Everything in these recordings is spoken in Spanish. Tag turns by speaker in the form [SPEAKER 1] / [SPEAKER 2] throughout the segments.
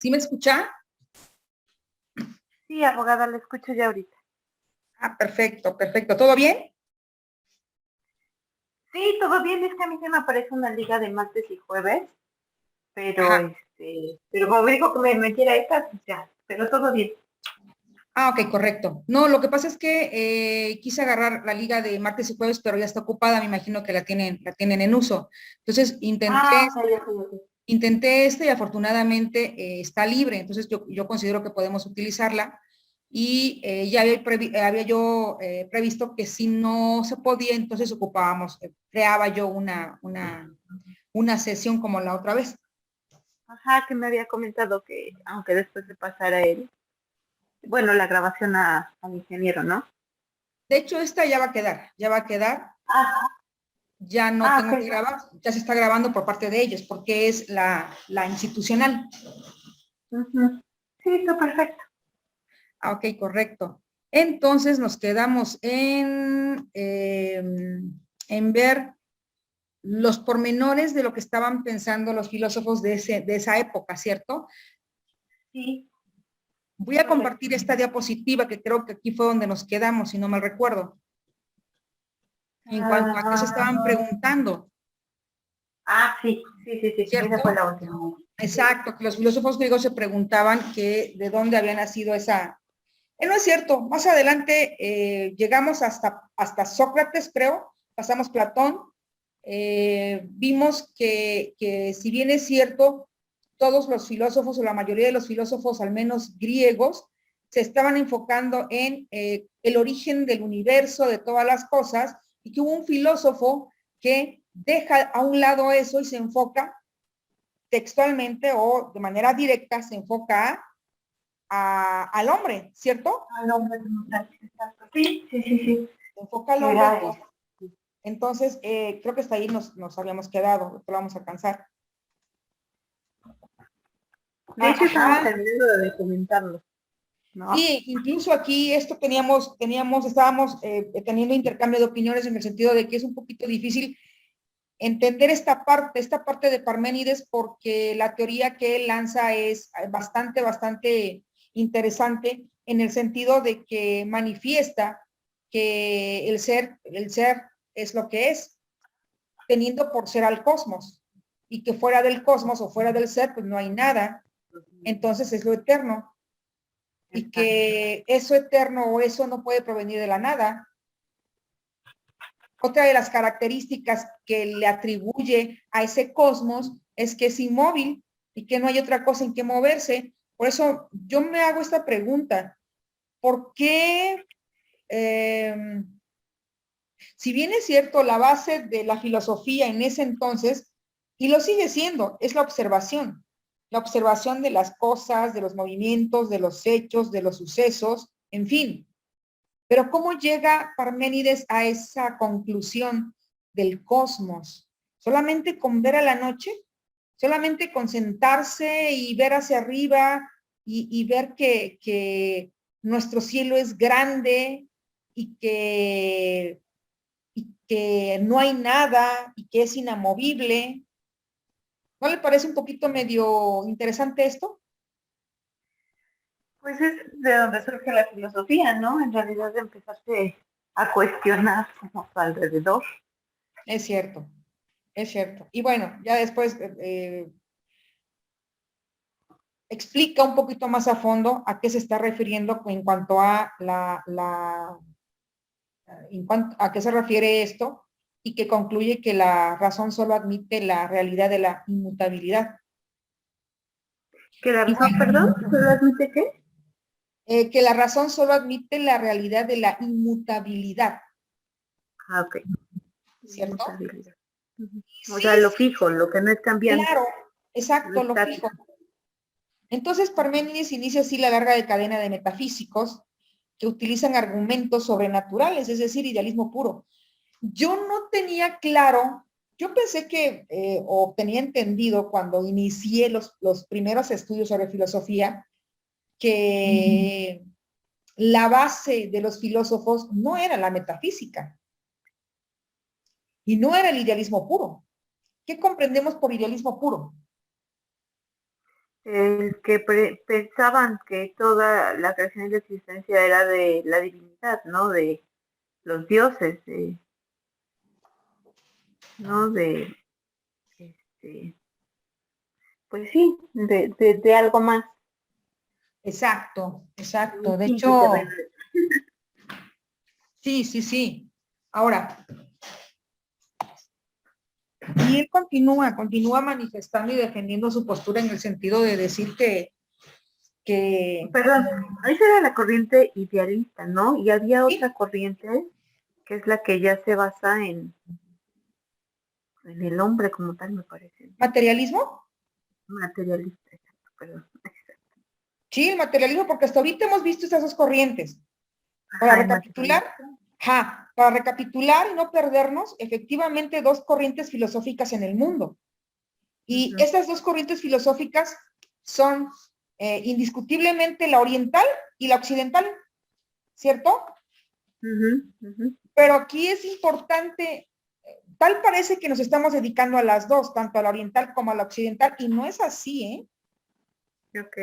[SPEAKER 1] ¿Sí me escucha?
[SPEAKER 2] Sí, abogada, la escucho ya ahorita.
[SPEAKER 1] Ah, perfecto, perfecto. ¿Todo bien?
[SPEAKER 2] Sí, todo bien, es que a mí se me aparece una liga de martes y jueves, pero
[SPEAKER 1] Ajá.
[SPEAKER 2] pero como me dijo que me metiera esta, pues ya, pero todo bien.
[SPEAKER 1] Ah, ok, correcto. No, lo que pasa es que quise agarrar la liga de martes y jueves, pero ya está ocupada, me imagino que la tienen en uso. Entonces
[SPEAKER 2] Ah, ok, ok, ok.
[SPEAKER 1] intenté y afortunadamente está libre, entonces yo considero que podemos utilizarla y ya había yo previsto que si no se podía, entonces ocupábamos, creaba yo una sesión como la otra vez.
[SPEAKER 2] Ajá, que me había comentado que aunque después de pasara él, bueno, la grabación al ingeniero, ¿no?
[SPEAKER 1] De hecho, esta ya va a quedar,
[SPEAKER 2] Ah,
[SPEAKER 1] ya no tengo que
[SPEAKER 2] ok.
[SPEAKER 1] grabar, ya se está grabando por parte de ellos, porque es la institucional.
[SPEAKER 2] Ujú. Sí, está perfecto.
[SPEAKER 1] Ah, ok, correcto. Entonces nos quedamos en ver los pormenores de lo que estaban pensando los filósofos de esa época, ¿cierto?
[SPEAKER 2] Sí,
[SPEAKER 1] Voy a
[SPEAKER 2] correcto.
[SPEAKER 1] compartir esta diapositiva que creo que aquí fue donde nos quedamos, si no mal recuerdo, en cuanto a qué se estaban
[SPEAKER 2] Ah,
[SPEAKER 1] preguntando,
[SPEAKER 2] sí, sí, sí, sí, esa fue
[SPEAKER 1] ¿cierto?
[SPEAKER 2] la última. Sí.
[SPEAKER 1] Exacto, que los filósofos griegos se preguntaban que de dónde había nacido esa. No es cierto, más adelante llegamos hasta Sócrates, creo, pasamos Platón, vimos que si bien es cierto, todos los filósofos o la mayoría de los filósofos, al menos griegos, se estaban enfocando en el origen del universo, de todas las cosas, y que hubo un filósofo que deja a un lado eso y se enfoca textualmente o de manera directa, se enfoca al hombre, ¿cierto?
[SPEAKER 2] Al hombre como tal, exacto. Sí, sí, sí, sí.
[SPEAKER 1] Se enfoca al
[SPEAKER 2] Que
[SPEAKER 1] hombre,
[SPEAKER 2] era
[SPEAKER 1] entonces creo que hasta ahí nos habíamos quedado, lo vamos a alcanzar.
[SPEAKER 2] de hecho, estamos
[SPEAKER 1] Ajá,
[SPEAKER 2] terminando de comentarlo, ¿no?
[SPEAKER 1] sí, incluso aquí esto estábamos teniendo intercambio de opiniones en el sentido de que es un poquito difícil entender esta parte de Parménides, porque la teoría que él lanza es bastante interesante en el sentido de que manifiesta que el ser es lo que es, teniendo por ser al cosmos, y que fuera del cosmos o fuera del ser, pues no hay nada, entonces es lo eterno, y
[SPEAKER 2] Exacto.
[SPEAKER 1] que eso eterno o eso no puede provenir de la nada. Otra de las características que le atribuye a ese cosmos es que es inmóvil y que no hay otra cosa en que moverse. Por eso yo me hago esta pregunta, ¿por qué, eh, si bien es cierto, la base de la filosofía en ese entonces, y lo sigue siendo, es la observación de las cosas, de los movimientos, de los hechos, de los sucesos, en fin? Pero ¿cómo llega Parménides a esa conclusión del cosmos? ¿Solamente con ver a la noche? ¿Solamente con sentarse y ver hacia arriba y ver que nuestro cielo es grande y que no hay nada y que es inamovible? ¿No le parece un poquito medio interesante esto?
[SPEAKER 2] Pues es de donde surge la filosofía, ¿no? En realidad de empezarse a cuestionar como a su alrededor.
[SPEAKER 1] Es cierto, es cierto. Y bueno, ya después explica un poquito más a fondo a qué se está refiriendo en cuanto a a qué se refiere esto, y que concluye que la razón solo admite la realidad de la inmutabilidad.
[SPEAKER 2] ¿Que la
[SPEAKER 1] Y
[SPEAKER 2] razón,
[SPEAKER 1] bueno,
[SPEAKER 2] perdón, solo admite qué?
[SPEAKER 1] que la razón solo admite la realidad de la inmutabilidad,
[SPEAKER 2] Ah, ok.
[SPEAKER 1] ¿cierto?
[SPEAKER 2] Inmutabilidad. Ujú. O sea,
[SPEAKER 1] Sí,
[SPEAKER 2] lo
[SPEAKER 1] sí,
[SPEAKER 2] fijo, lo que no es cambiante,
[SPEAKER 1] claro,
[SPEAKER 2] lo
[SPEAKER 1] exacto, lo fijo.
[SPEAKER 2] estático.
[SPEAKER 1] Entonces, Parménides inicia así la larga cadena de metafísicos que utilizan argumentos sobrenaturales, es decir, idealismo puro. Yo no tenía claro, yo pensé que, o tenía entendido cuando inicié los primeros estudios sobre filosofía, que la base de los filósofos no era la metafísica y no era el idealismo puro. ¿Qué comprendemos por idealismo puro?
[SPEAKER 2] El que pensaban que toda la creación y la existencia era de la divinidad, ¿no? De los dioses, ¿no? Este, pues sí, de algo más
[SPEAKER 1] Exacto, exacto. De
[SPEAKER 2] distinto y terrenal.
[SPEAKER 1] hecho, sí, sí, sí. Ahora, y él continúa manifestando y defendiendo su postura en el sentido de decir que
[SPEAKER 2] Perdón, esa era la corriente idealista, ¿no? Y había
[SPEAKER 1] sí,
[SPEAKER 2] otra corriente que es la que ya se basa en el hombre como tal, me parece.
[SPEAKER 1] materialismo,
[SPEAKER 2] Materialista, exacto, perdón.
[SPEAKER 1] sí, el materialismo, porque hasta ahorita hemos visto esas dos corrientes. Para
[SPEAKER 2] Ajá, el
[SPEAKER 1] recapitular,
[SPEAKER 2] materialista.
[SPEAKER 1] para recapitular y no perdernos, efectivamente dos corrientes filosóficas en el mundo. Y
[SPEAKER 2] Uh-huh.
[SPEAKER 1] estas dos corrientes filosóficas son indiscutiblemente la oriental y la occidental, ¿cierto?
[SPEAKER 2] Uh-huh. Uh-huh.
[SPEAKER 1] Pero aquí es importante, tal parece que nos estamos dedicando a las dos, tanto a la oriental como a la occidental, y no es así, ¿eh?
[SPEAKER 2] Ok.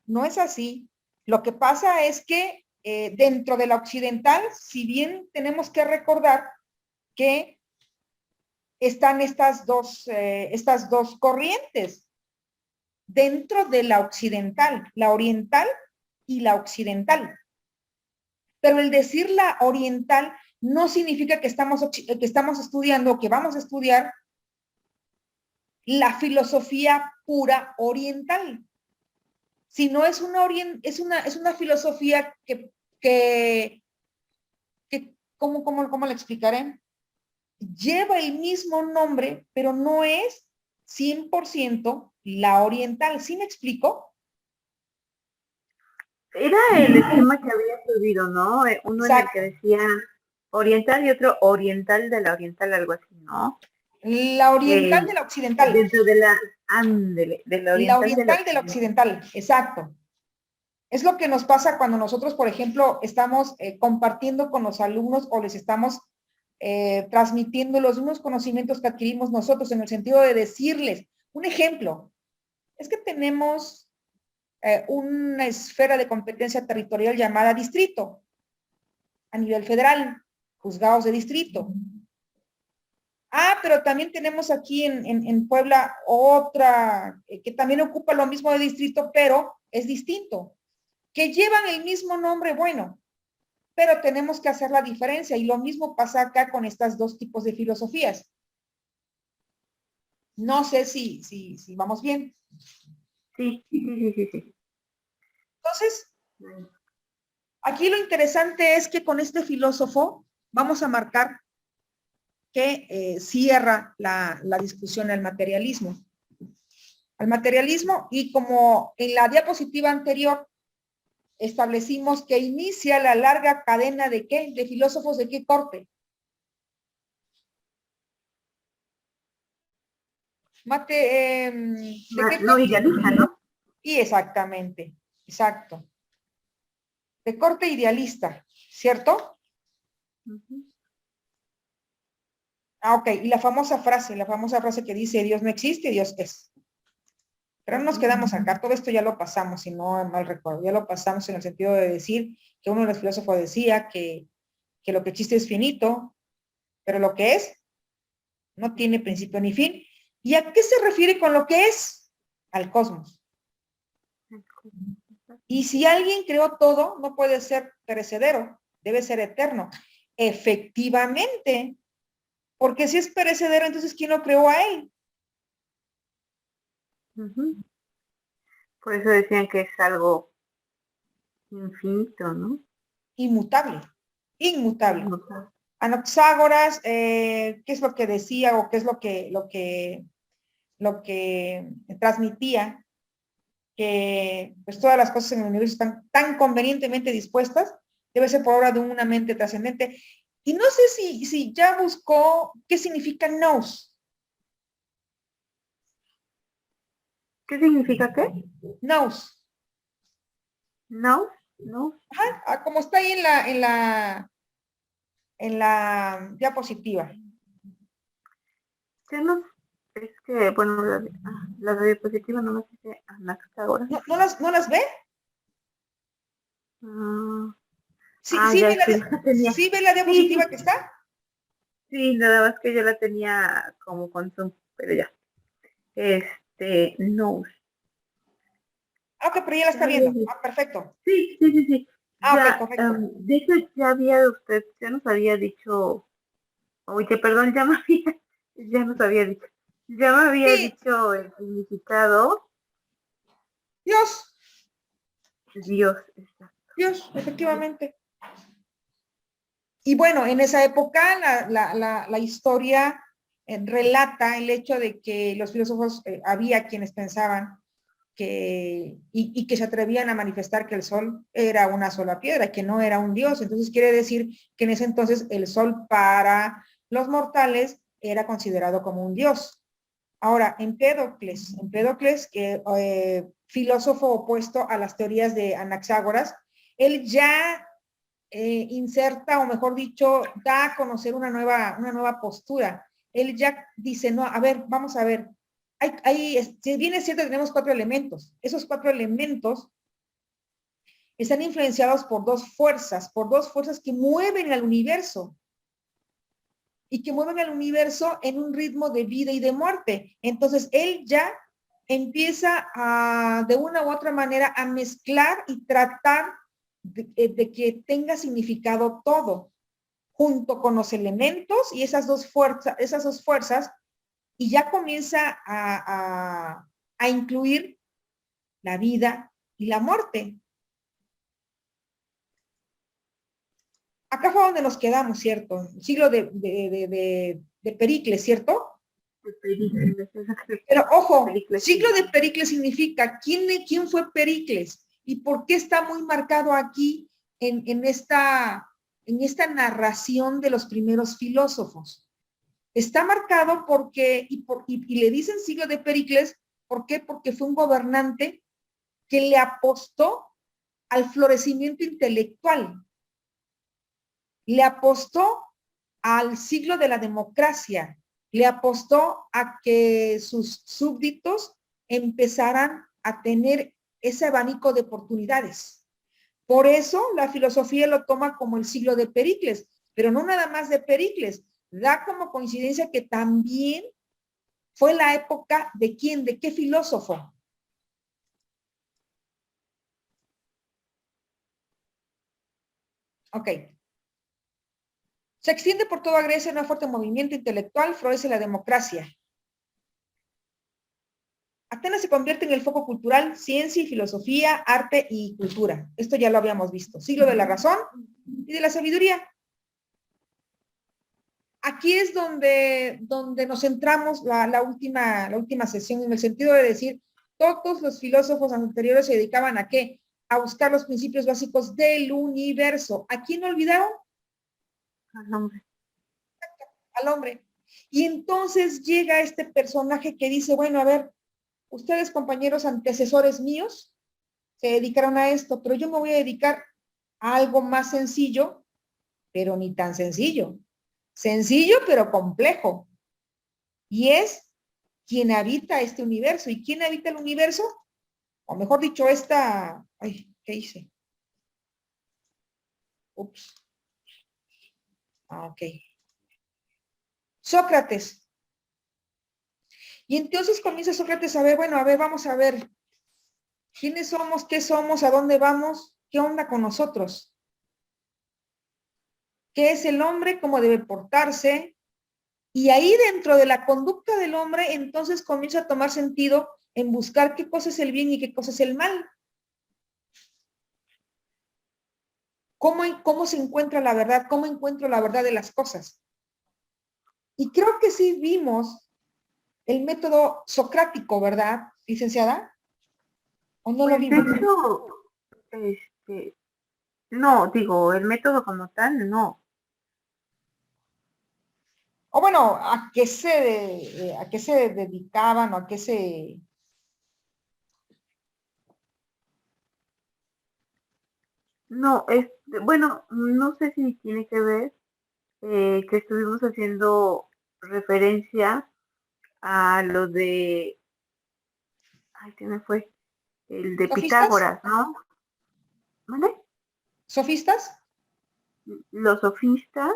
[SPEAKER 1] No es así. Lo que pasa es que dentro de la occidental, si bien tenemos que recordar que están estas dos corrientes dentro de la occidental, la oriental y la occidental. Pero el decir la oriental no significa que estamos estudiando o que vamos a estudiar la filosofía pura oriental, sino es una filosofía que ¿cómo le explicaré? Lleva el mismo nombre, pero no es 100% la oriental. ¿Sí me explico?
[SPEAKER 2] Era el esquema que había subido, ¿no? Uno en el que
[SPEAKER 1] Exacto.
[SPEAKER 2] decía oriental y otro oriental de la oriental, algo así, ¿no?
[SPEAKER 1] La oriental
[SPEAKER 2] Que
[SPEAKER 1] de la occidental.
[SPEAKER 2] dentro de la, ándele, de la
[SPEAKER 1] La
[SPEAKER 2] oriental de la
[SPEAKER 1] oriental de la
[SPEAKER 2] occidental.
[SPEAKER 1] occidental. Exacto. Es lo que nos pasa cuando nosotros, por ejemplo, estamos compartiendo con los alumnos o les estamos transmitiendo los mismos conocimientos que adquirimos nosotros en el sentido de decirles, un ejemplo, es que tenemos una esfera de competencia territorial llamada distrito a nivel federal, juzgados de distrito. Pero también tenemos aquí en Puebla otra que también ocupa lo mismo de distrito, pero es distinto, que llevan el mismo nombre, bueno, pero tenemos que hacer la diferencia y lo mismo pasa acá con estas dos tipos de filosofías. No sé si vamos bien.
[SPEAKER 2] Sí, sí, sí, sí, sí.
[SPEAKER 1] Entonces, aquí lo interesante es que con este filósofo vamos a marcar que cierra la discusión al materialismo. Al materialismo y como en la diapositiva anterior establecimos que inicia la larga cadena de qué, de filósofos de qué corte. ¿De qué
[SPEAKER 2] No
[SPEAKER 1] corte?
[SPEAKER 2] idealista, ¿no?
[SPEAKER 1] Y exactamente, exacto. De corte idealista, ¿cierto?
[SPEAKER 2] Uh-huh.
[SPEAKER 1] Ok, y la famosa frase que dice Dios no existe, Dios es. Pero no nos
[SPEAKER 2] Uh-huh.
[SPEAKER 1] quedamos acá, todo esto ya lo pasamos, si no mal recuerdo, ya lo pasamos en el sentido de decir que uno de los filósofos decía que lo que existe es finito, pero lo que es no tiene principio ni fin. ¿Y a qué se refiere con lo que es? Al cosmos. Y si alguien creó todo, no puede ser perecedero, debe ser eterno. Efectivamente, porque si es perecedero, entonces ¿quién lo creó a él?
[SPEAKER 2] Uh-huh. Por eso decían que es algo infinito, ¿no?
[SPEAKER 1] Inmutable, inmutable.
[SPEAKER 2] Inmutable.
[SPEAKER 1] Anaxágoras, ¿qué es lo que decía o qué es lo que transmitía? Que pues todas las cosas en el universo están tan convenientemente dispuestas, debe ser por obra de una mente trascendente. Y no sé si ya buscó qué significa nous.
[SPEAKER 2] ¿Qué significa qué?
[SPEAKER 1] Nous.
[SPEAKER 2] No, no.
[SPEAKER 1] Como está ahí en la diapositiva.
[SPEAKER 2] ¿Qué nos? Es que, bueno, la diapositiva no nos dice. Anaxágoras.
[SPEAKER 1] ¿No las ve? Sí, sí
[SPEAKER 2] Ya
[SPEAKER 1] ve
[SPEAKER 2] es que yo la tenía.
[SPEAKER 1] sí ve la diapositiva
[SPEAKER 2] Sí,
[SPEAKER 1] que está.
[SPEAKER 2] sí, nada más que yo la tenía como con Zoom, pero ya. No.
[SPEAKER 1] Ah, ok, pero ya la está viendo. Ah, perfecto.
[SPEAKER 2] Sí, sí, sí, sí.
[SPEAKER 1] Ah, ok,
[SPEAKER 2] Ya,
[SPEAKER 1] correcto.
[SPEAKER 2] de hecho, ya nos había dicho, oye, perdón, ya nos había dicho, ya me había
[SPEAKER 1] Sí,
[SPEAKER 2] dicho el significado,
[SPEAKER 1] Dios,
[SPEAKER 2] Dios, está.
[SPEAKER 1] Dios, efectivamente. Y bueno, en esa época la historia relata el hecho de que los filósofos, había quienes pensaban y que se atrevían a manifestar que el sol era una sola piedra, que no era un dios. Entonces quiere decir que en ese entonces el sol para los mortales era considerado como un dios. Ahora, Empédocles, que filósofo opuesto a las teorías de Anaxágoras, él ya inserta, o mejor dicho, da a conocer una nueva postura. Él ya dice, no, a ver, vamos a ver, si bien es cierto, tenemos 4 elementos. Esos 4 elementos están influenciados por dos fuerzas que mueven al universo y que mueven al universo en un ritmo de vida y de muerte. Entonces, él ya empieza de una u otra manera a mezclar y tratar de que tenga significado todo, junto con los elementos y esas dos fuerzas, y ya comienza a incluir la vida y la muerte. Acá fue donde nos quedamos, ¿cierto? Siglo de Pericles, ¿cierto? Pero ojo,
[SPEAKER 2] Pericles,
[SPEAKER 1] siglo de Pericles significa quién fue Pericles y por qué está muy marcado aquí en esta narración de los primeros filósofos. Está marcado porque, y le dicen siglo de Pericles, ¿por qué? Porque fue un gobernante que le apostó al florecimiento intelectual, le apostó al siglo de la democracia, le apostó a que sus súbditos empezaran a tener ese abanico de oportunidades. Por eso la filosofía lo toma como el siglo de Pericles, pero no nada más de Pericles, da como coincidencia que también fue la época de quién, de qué filósofo. Ok. Se extiende por toda Grecia un fuerte movimiento intelectual, florece la democracia. Atenas se convierte en el foco cultural, ciencia y filosofía, arte y cultura. Esto ya lo habíamos visto. Siglo de la razón y de la sabiduría. Aquí es donde nos centramos la última sesión, en el sentido de decir, todos los filósofos anteriores se dedicaban a qué? A buscar los principios básicos del universo. ¿A quién olvidaron?
[SPEAKER 2] al hombre.
[SPEAKER 1] Al hombre. Y entonces llega este personaje que dice, bueno, a ver, ustedes, compañeros antecesores míos, se dedicaron a esto, pero yo me voy a dedicar a algo más sencillo, pero ni tan sencillo. Sencillo, pero complejo. Y es quien habita este universo. ¿Y quién habita el universo? O mejor dicho, ay, ¿qué hice? Ups. Ok. Sócrates. Y entonces comienza Sócrates a ver, bueno, a ver, vamos a ver, ¿quiénes somos? ¿Qué somos? ¿A dónde vamos? ¿Qué onda con nosotros? ¿Qué es el hombre? ¿Cómo debe portarse? Y ahí dentro de la conducta del hombre, entonces comienza a tomar sentido en buscar qué cosa es el bien y qué cosa es el mal. ¿Cómo se encuentra la verdad? ¿Cómo encuentro la verdad de las cosas? Y creo que sí vimos el método socrático, ¿verdad, licenciada? ¿O no lo
[SPEAKER 2] Pues de
[SPEAKER 1] vimos?
[SPEAKER 2] hecho, no, digo, el método como tal, no.
[SPEAKER 1] O bueno, a qué se dedicaban o a qué se...
[SPEAKER 2] No, bueno, no sé si tiene que ver que estuvimos haciendo referencia a lo de, ay, ¿qué me fue? el de
[SPEAKER 1] ¿Sofistas?
[SPEAKER 2] Pitágoras, ¿no? ¿Vale?
[SPEAKER 1] ¿Sofistas?
[SPEAKER 2] Los sofistas,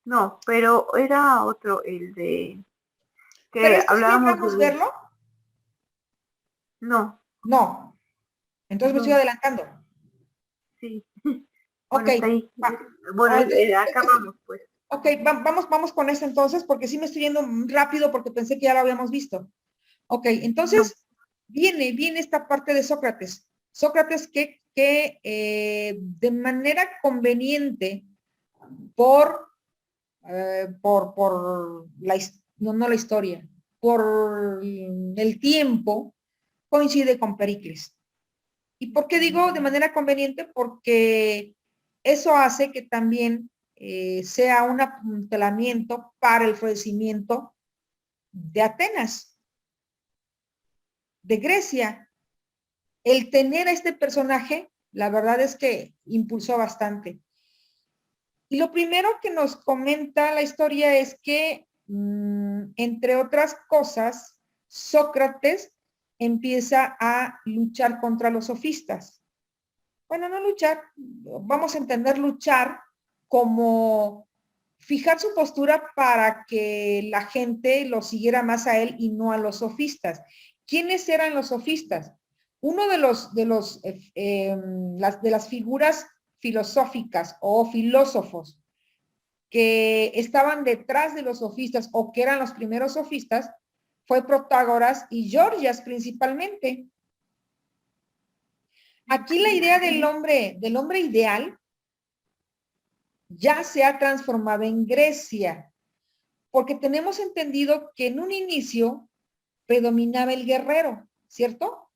[SPEAKER 2] no, pero era otro, el de
[SPEAKER 1] ¿Pero
[SPEAKER 2] que
[SPEAKER 1] este sí
[SPEAKER 2] hablábamos
[SPEAKER 1] logramos
[SPEAKER 2] de,
[SPEAKER 1] verlo?
[SPEAKER 2] no,
[SPEAKER 1] No. Entonces me estoy
[SPEAKER 2] no,
[SPEAKER 1] adelantando.
[SPEAKER 2] sí,
[SPEAKER 1] Ok,
[SPEAKER 2] bueno, está ahí.
[SPEAKER 1] va.
[SPEAKER 2] Bueno,
[SPEAKER 1] Ah, entonces,
[SPEAKER 2] acá vamos, pues.
[SPEAKER 1] ok, vamos con esto entonces, porque sí me estoy yendo rápido porque pensé que ya lo habíamos visto. Ok,
[SPEAKER 2] No,
[SPEAKER 1] entonces viene esta parte de Sócrates. Sócrates que de manera conveniente por no la historia, por el tiempo, coincide con Pericles. ¿Y por qué digo de manera conveniente? Porque eso hace que también sea un apuntalamiento para el florecimiento de Atenas, de Grecia. El tener a este personaje, la verdad es que impulsó bastante. Y lo primero que nos comenta la historia es que, entre otras cosas, Sócrates empieza a luchar contra los sofistas. Bueno, no luchar, vamos a entender luchar como fijar su postura para que la gente lo siguiera más a él y no a los sofistas. ¿Quiénes eran los sofistas? Uno de las figuras filosóficas o filósofos que estaban detrás de los sofistas o que eran los primeros sofistas fue Protágoras y Gorgias principalmente. Aquí la idea del hombre ideal ya se ha transformado en Grecia, porque tenemos entendido que en un inicio predominaba el guerrero, ¿cierto?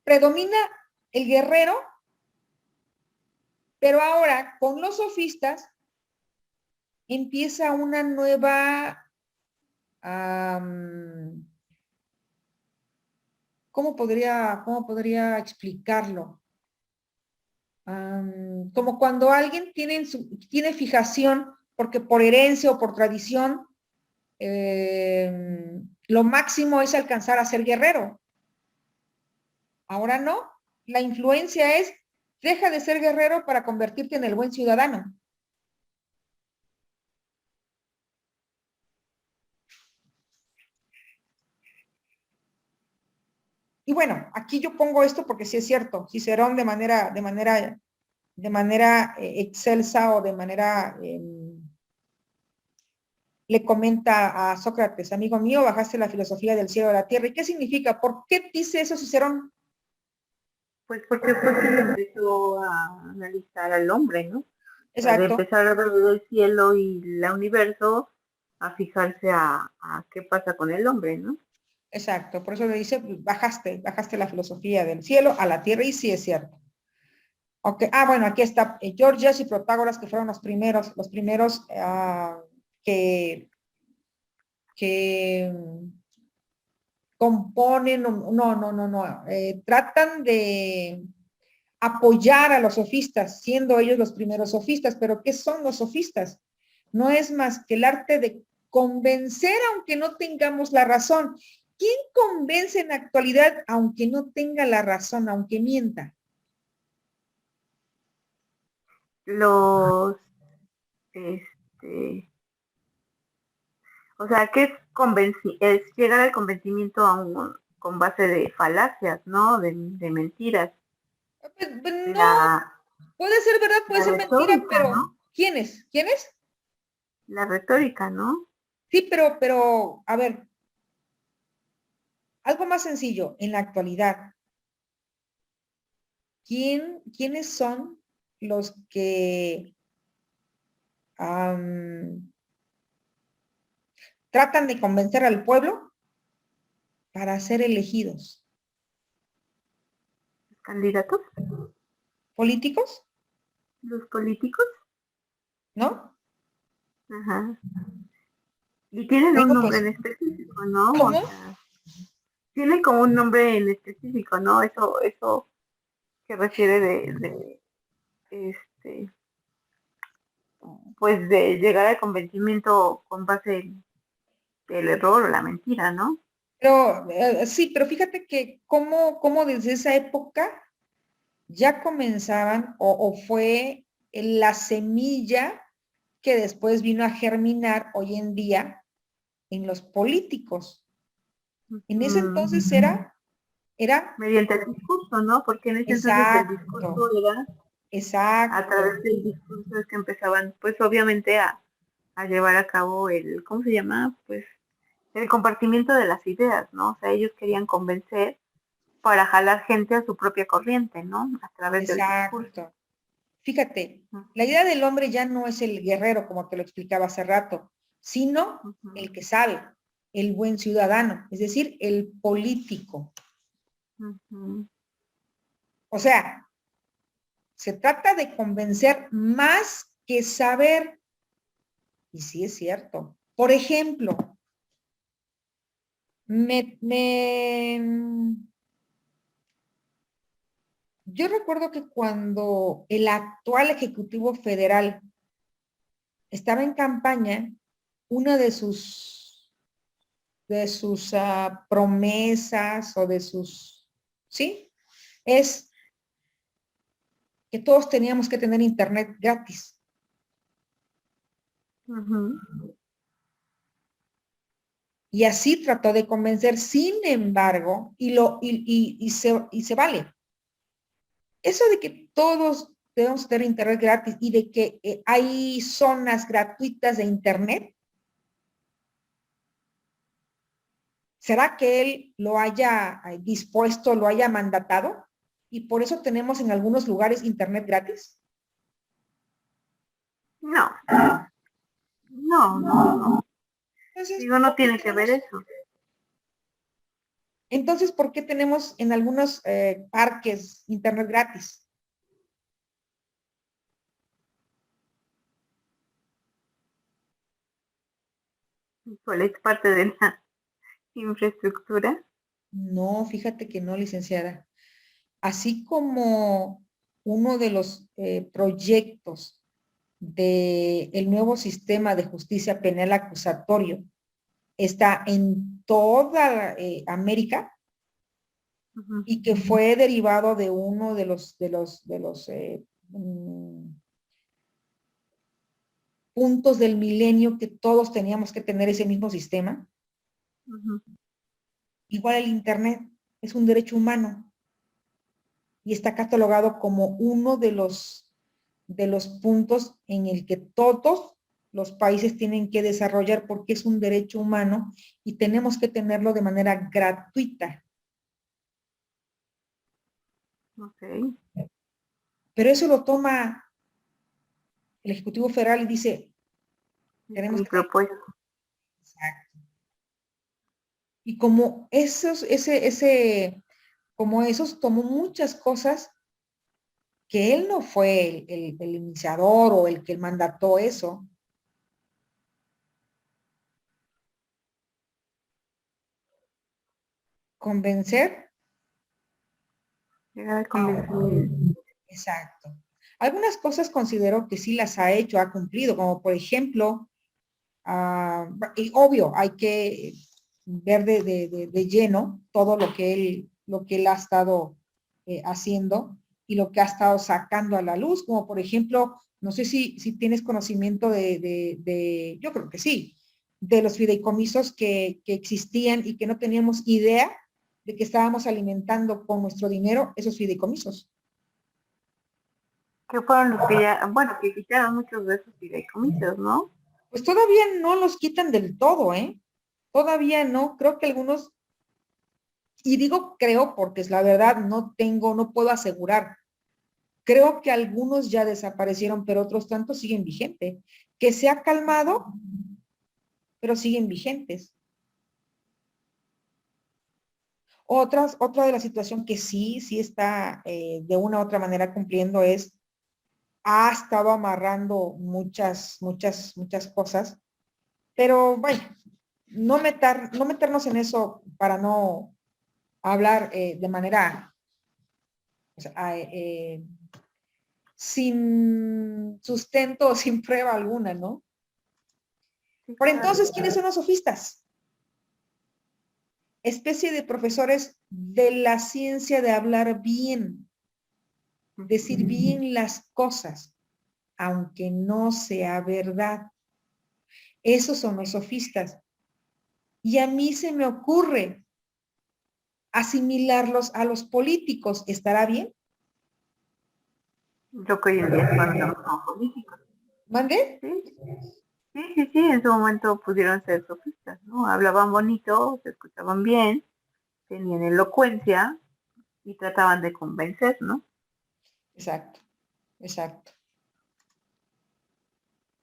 [SPEAKER 1] Predomina el guerrero, pero ahora con los sofistas empieza una nueva, cómo podría explicarlo? Como cuando alguien tiene fijación, porque por herencia o por tradición, lo máximo es alcanzar a ser guerrero. Ahora no, la influencia es, deja de ser guerrero para convertirte en el buen ciudadano. Y bueno, aquí yo pongo esto porque sí es cierto, Cicerón de manera excelsa o de manera le comenta a Sócrates, amigo mío, bajaste la filosofía del cielo a la tierra. ¿Y qué significa? ¿Por qué dice eso Cicerón?
[SPEAKER 2] pues porque fue que le empezó a analizar al hombre, ¿no? O sea, de
[SPEAKER 1] Exacto,
[SPEAKER 2] empezar a ver el cielo y el universo a fijarse a qué pasa con el hombre, ¿no?
[SPEAKER 1] exacto. Por eso le dice, bajaste la filosofía del cielo a la tierra y sí es cierto. Okay. Bueno, aquí está Gorgias y Protágoras, que fueron los primeros que componen, no, tratan de apoyar a los sofistas, siendo ellos los primeros sofistas, pero ¿qué son los sofistas? No es más que el arte de convencer aunque no tengamos la razón. ¿Quién convence en la actualidad aunque no tenga la razón, aunque mienta?
[SPEAKER 2] Los, este, o sea, que es llegar al convencimiento con base de falacias, ¿no? De mentiras.
[SPEAKER 1] Pues, no,
[SPEAKER 2] La,
[SPEAKER 1] puede ser verdad, puede
[SPEAKER 2] la
[SPEAKER 1] ser mentira,
[SPEAKER 2] retórica,
[SPEAKER 1] pero
[SPEAKER 2] ¿no?
[SPEAKER 1] ¿quiénes? ¿Quiénes?
[SPEAKER 2] La retórica, ¿no?
[SPEAKER 1] Sí, pero, a ver, algo más sencillo, en la actualidad, ¿quiénes son los que tratan de convencer al pueblo para ser elegidos?
[SPEAKER 2] Los candidatos,
[SPEAKER 1] ¿Políticos?
[SPEAKER 2] los políticos,
[SPEAKER 1] ¿No?
[SPEAKER 2] ajá. Y tienen un
[SPEAKER 1] Digo,
[SPEAKER 2] nombre
[SPEAKER 1] pues,
[SPEAKER 2] en específico, ¿no? O
[SPEAKER 1] ¿cómo?
[SPEAKER 2] sea, tienen como un nombre en específico, ¿no? Eso que refiere este, pues de llegar al convencimiento con base el error o la mentira, ¿no?
[SPEAKER 1] Pero sí, pero fíjate que cómo desde esa época ya comenzaban o fue la semilla que después vino a germinar hoy en día en los políticos. En ese
[SPEAKER 2] Mm,
[SPEAKER 1] entonces era
[SPEAKER 2] mediante el discurso, ¿no? Porque en ese entonces el
[SPEAKER 1] exacto,
[SPEAKER 2] discurso era a
[SPEAKER 1] exacto,
[SPEAKER 2] través del discurso es que empezaban, pues obviamente a llevar a cabo el, ¿cómo se llama? Pues el compartimiento de las ideas, ¿no? O sea, ellos querían convencer para jalar gente a su propia corriente, ¿no? A través del discurso.
[SPEAKER 1] exacto. Fíjate, la
[SPEAKER 2] Ujú,
[SPEAKER 1] idea del hombre ya no es el guerrero, como te lo explicaba hace rato, sino
[SPEAKER 2] ujú,
[SPEAKER 1] el que sabe, el buen ciudadano, es decir, el político.
[SPEAKER 2] ujú.
[SPEAKER 1] O sea, se trata de convencer más que saber. Y sí es cierto. Por ejemplo, me, me, yo recuerdo que cuando el actual Ejecutivo Federal estaba en campaña, una de sus promesas o de sus, ¿sí? Es que todos teníamos que tener internet gratis.
[SPEAKER 2] Ujú.
[SPEAKER 1] Y así trató de convencer, sin embargo, y se vale. Eso de que todos debemos tener internet gratis y de que hay zonas gratuitas de internet, ¿será que él lo haya dispuesto, lo haya mandatado? Y por eso tenemos en algunos lugares internet gratis.
[SPEAKER 2] No, no, no, no.
[SPEAKER 1] Entonces,
[SPEAKER 2] Digo, no
[SPEAKER 1] ¿por qué
[SPEAKER 2] tiene que ver
[SPEAKER 1] tenemos,
[SPEAKER 2] eso.
[SPEAKER 1] entonces, ¿por qué tenemos en algunos parques internet gratis?
[SPEAKER 2] Pues es parte de la infraestructura.
[SPEAKER 1] No, fíjate que no, licenciada. Así como uno de los proyectos del nuevo sistema de justicia penal acusatorio está en toda América
[SPEAKER 2] Ujú.
[SPEAKER 1] y que fue derivado de uno de los puntos del milenio que todos teníamos que tener ese mismo sistema.
[SPEAKER 2] Ujú.
[SPEAKER 1] Igual el Internet es un derecho humano y está catalogado como uno de los puntos en el que todos los países tienen que desarrollar porque es un derecho humano y tenemos que tenerlo de manera gratuita.
[SPEAKER 2] Ok.
[SPEAKER 1] Pero eso lo toma el Ejecutivo Federal y dice, tenemos
[SPEAKER 2] Mi
[SPEAKER 1] que tener.
[SPEAKER 2] propuesta.
[SPEAKER 1] Exacto. Y como como esos tomó muchas cosas que él no fue el iniciador o el que mandató eso, convencer.
[SPEAKER 2] Llegar al
[SPEAKER 1] Ah,
[SPEAKER 2] convencimiento.
[SPEAKER 1] exacto. Algunas cosas considero que sí las ha hecho, ha cumplido, como por ejemplo, y obvio, hay que ver de lleno todo lo que él ha estado haciendo y lo que ha estado sacando a la luz, como por ejemplo, no sé si tienes conocimiento yo creo que sí, de los fideicomisos que existían y que no teníamos idea de que estábamos alimentando con nuestro dinero esos fideicomisos.
[SPEAKER 2] Que fueron los que ya, bueno, que quitaron muchos de esos fideicomisos, ¿no?
[SPEAKER 1] Pues todavía no los quitan del todo, ¿eh? Todavía no, creo que algunos, y digo creo porque es la verdad, no puedo asegurar. Creo que algunos ya desaparecieron, pero otros tantos siguen vigentes. Que se ha calmado, pero siguen vigentes. Otra de la situación que sí está de una u otra manera cumpliendo ha estado amarrando muchas cosas, pero bueno, no meternos en eso para no hablar de manera, o sea, sin sustento o sin prueba alguna, ¿no?
[SPEAKER 2] Sí,
[SPEAKER 1] Por
[SPEAKER 2] claro.
[SPEAKER 1] entonces, ¿quiénes son los sofistas? especie de profesores de la ciencia de hablar bien, decir bien las cosas, aunque no sea verdad. Esos son los sofistas. Y a mí se me ocurre asimilarlos a los políticos. ¿Estará bien?
[SPEAKER 2] Yo que hoy en día se conocemos como políticos.
[SPEAKER 1] ¿Mande?
[SPEAKER 2] Sí, en su momento pudieron ser sofistas, ¿no? Hablaban bonito, se escuchaban bien, tenían elocuencia y trataban de convencer, ¿no?
[SPEAKER 1] Exacto, exacto.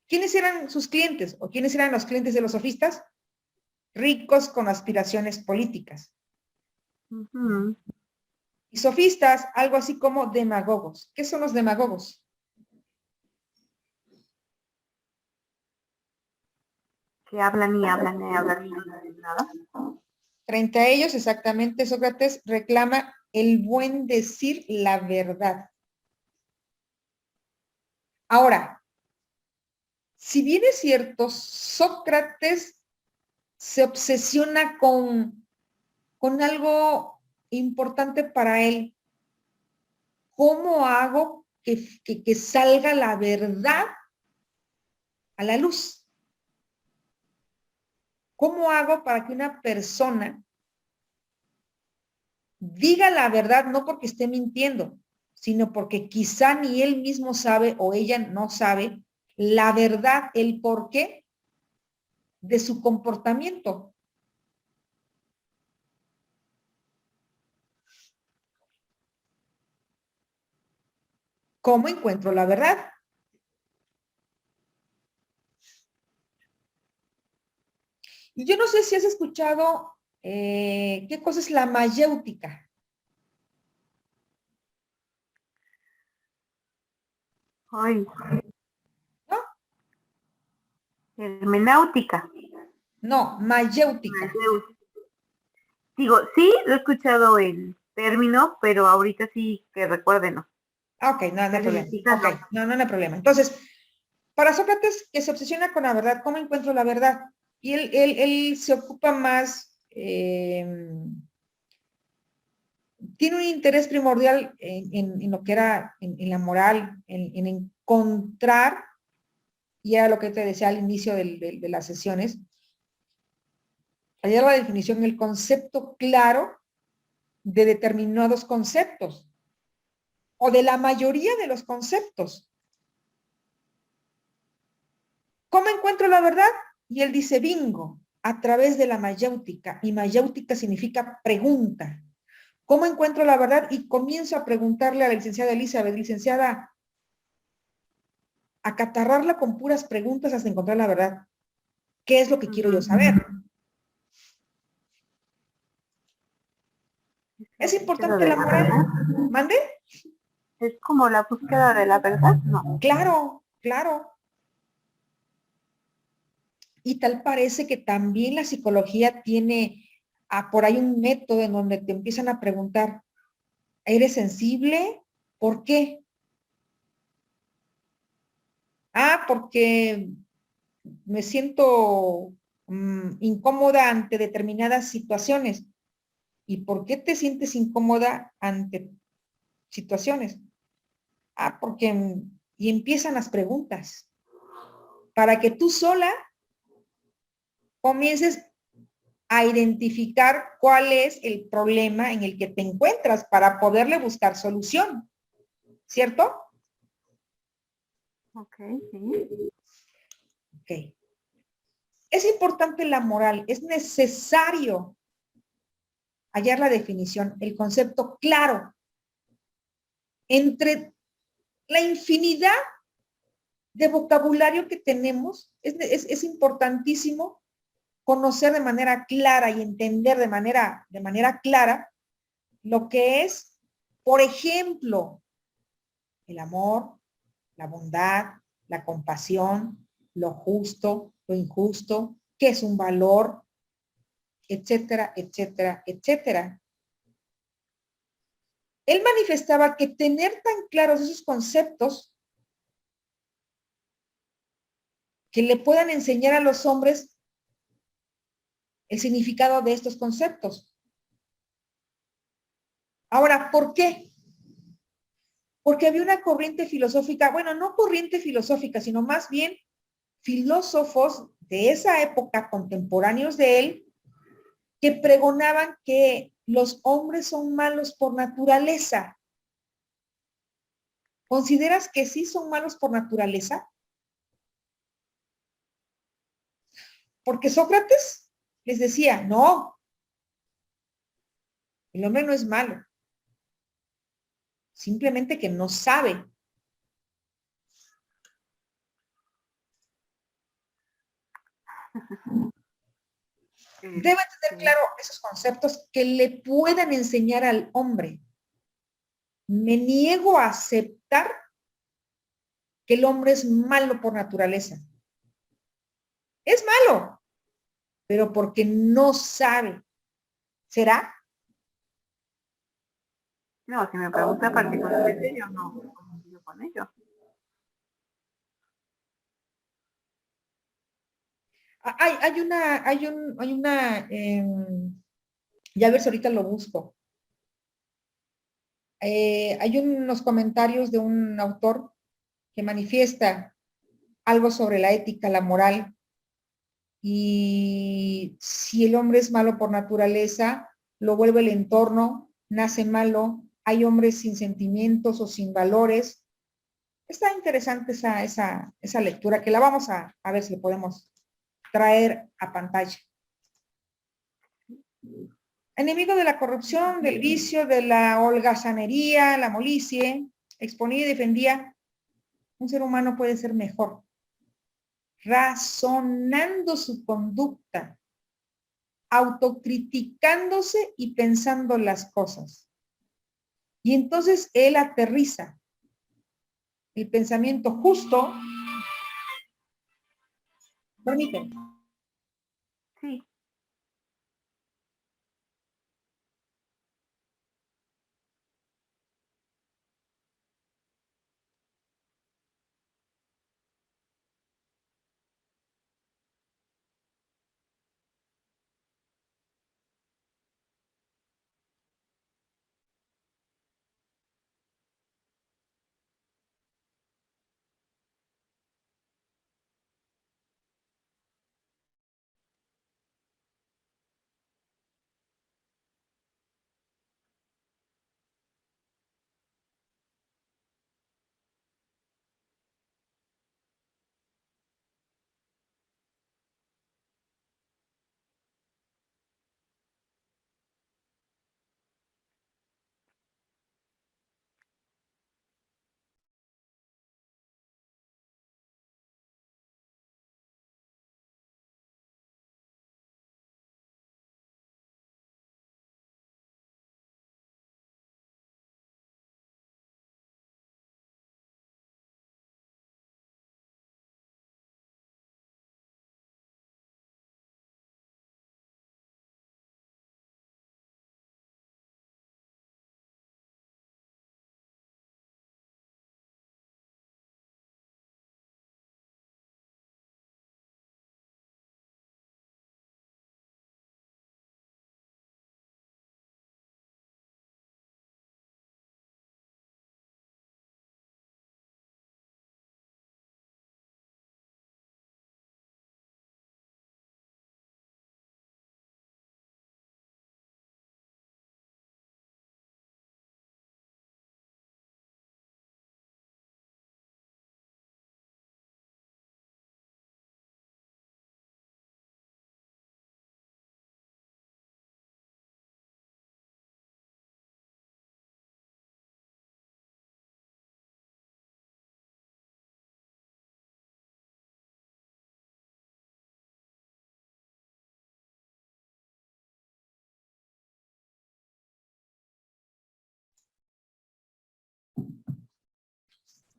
[SPEAKER 1] ¿Quiénes eran sus clientes o quiénes eran los clientes de los sofistas? Ricos con aspiraciones políticas.
[SPEAKER 2] Ujú.
[SPEAKER 1] Y sofistas, algo así como demagogos. ¿Qué son los demagogos?
[SPEAKER 2] Que hablan y hablan y hablan y no dicen nada.
[SPEAKER 1] Frente a ellos, exactamente, Sócrates reclama el buen decir la verdad. Ahora, si bien es cierto, Sócrates se obsesiona con algo importante para él. ¿Cómo hago que salga la verdad a la luz? ¿Cómo hago para que una persona diga la verdad no porque esté mintiendo, sino porque quizá ni él mismo sabe o ella no sabe la verdad, el porqué de su comportamiento? ¿Cómo encuentro la verdad? Y yo no sé si has escuchado qué cosa es la mayéutica.
[SPEAKER 2] Ay,
[SPEAKER 1] ¿No?
[SPEAKER 2] hermenáutica.
[SPEAKER 1] No, mayéutica.
[SPEAKER 2] Digo, sí, lo he escuchado el término, pero ahorita sí que recuerde, no.
[SPEAKER 1] Ok, no, no hay problema.
[SPEAKER 2] Significa
[SPEAKER 1] Ok,
[SPEAKER 2] no.
[SPEAKER 1] no hay problema. Entonces, para Sócrates, que se obsesiona con la verdad, ¿cómo encuentro la verdad? Y él se ocupa más, tiene un interés primordial en lo que era en la moral, en encontrar, y era lo que te decía al inicio de las sesiones, hallar la definición, el concepto claro de determinados conceptos, o de la mayoría de los conceptos. ¿Cómo encuentro la verdad? Y él dice, bingo, a través de la mayéutica, y mayéutica significa pregunta. ¿Cómo encuentro la verdad? Y comienzo a preguntarle a la licenciada Elizabeth, licenciada, acatarrarla con puras preguntas hasta encontrar la verdad. ¿Qué es lo que quiero yo saber?
[SPEAKER 2] La
[SPEAKER 1] ¿Es
[SPEAKER 2] búsqueda
[SPEAKER 1] importante
[SPEAKER 2] de
[SPEAKER 1] la
[SPEAKER 2] la
[SPEAKER 1] moral?
[SPEAKER 2] verdad.
[SPEAKER 1] ¿Mande?
[SPEAKER 2] Es como la búsqueda de la verdad, no.
[SPEAKER 1] Claro, claro. Y tal parece que también la psicología tiene por ahí un método en donde te empiezan a preguntar, ¿eres sensible? ¿Por qué? Porque me siento incómoda ante determinadas situaciones. ¿Y por qué te sientes incómoda ante situaciones? Porque y empiezan las preguntas para que tú sola comiences a identificar cuál es el problema en el que te encuentras para poderle buscar solución, ¿cierto?
[SPEAKER 2] Ok, sí.
[SPEAKER 1] Ok. Es importante la moral, es necesario hallar la definición, el concepto claro entre la infinidad de vocabulario que tenemos. Es importantísimo conocer de manera clara y entender de manera clara lo que es, por ejemplo, el amor, la bondad, la compasión, lo justo, lo injusto, qué es un valor, etcétera, etcétera, etcétera. Él manifestaba que tener tan claros esos conceptos que le puedan enseñar a los hombres el significado de estos conceptos. Ahora, ¿por qué? Porque había una corriente filosófica, bueno, no corriente filosófica, sino más bien filósofos de esa época, contemporáneos de él, que pregonaban que los hombres son malos por naturaleza. ¿Consideras que sí son malos por naturaleza? Porque Sócrates les decía, no, el hombre no es malo, simplemente que no sabe. Debe tener
[SPEAKER 2] Este,
[SPEAKER 1] claro esos conceptos que le puedan enseñar al hombre. Me niego a aceptar que el hombre es malo por naturaleza. Es malo, pero porque no sabe. ¿Será?
[SPEAKER 2] no, si me pregunta particularmente, yo no coincido con ello.
[SPEAKER 1] Ya ver si ahorita lo busco. Hay unos comentarios de un autor que manifiesta algo sobre la ética, la moral, y si el hombre es malo por naturaleza, lo vuelve el entorno, nace malo, hay hombres sin sentimientos o sin valores. Está interesante esa lectura, que la vamos a ver si lo podemos traer a pantalla. Enemigo de la corrupción, del vicio, de la holgazanería, la molicie, exponía y defendía, un ser humano puede ser mejor, razonando su conducta, autocriticándose y pensando las cosas. Y entonces él aterriza el pensamiento justo. Permíteme.
[SPEAKER 2] Sí,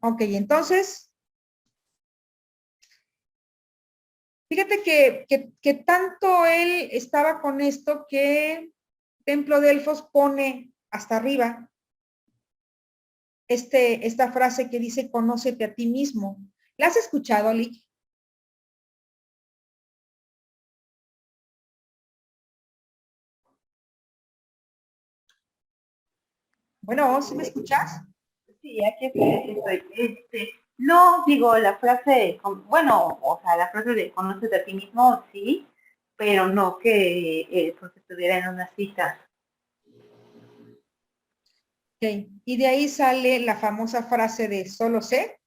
[SPEAKER 1] Ok, entonces, fíjate que tanto él estaba con esto que Templo de Delfos pone hasta arriba esta frase que dice, conócete a ti mismo. ¿La has escuchado, Lick? Bueno, ¿sí me escuchas?
[SPEAKER 2] Sí, aquí estoy. No, digo, la frase, bueno, o sea, la frase de conoces a ti mismo, sí, pero no que porque estuviera en una cita.
[SPEAKER 1] Ok. Y de ahí sale la famosa frase de solo sé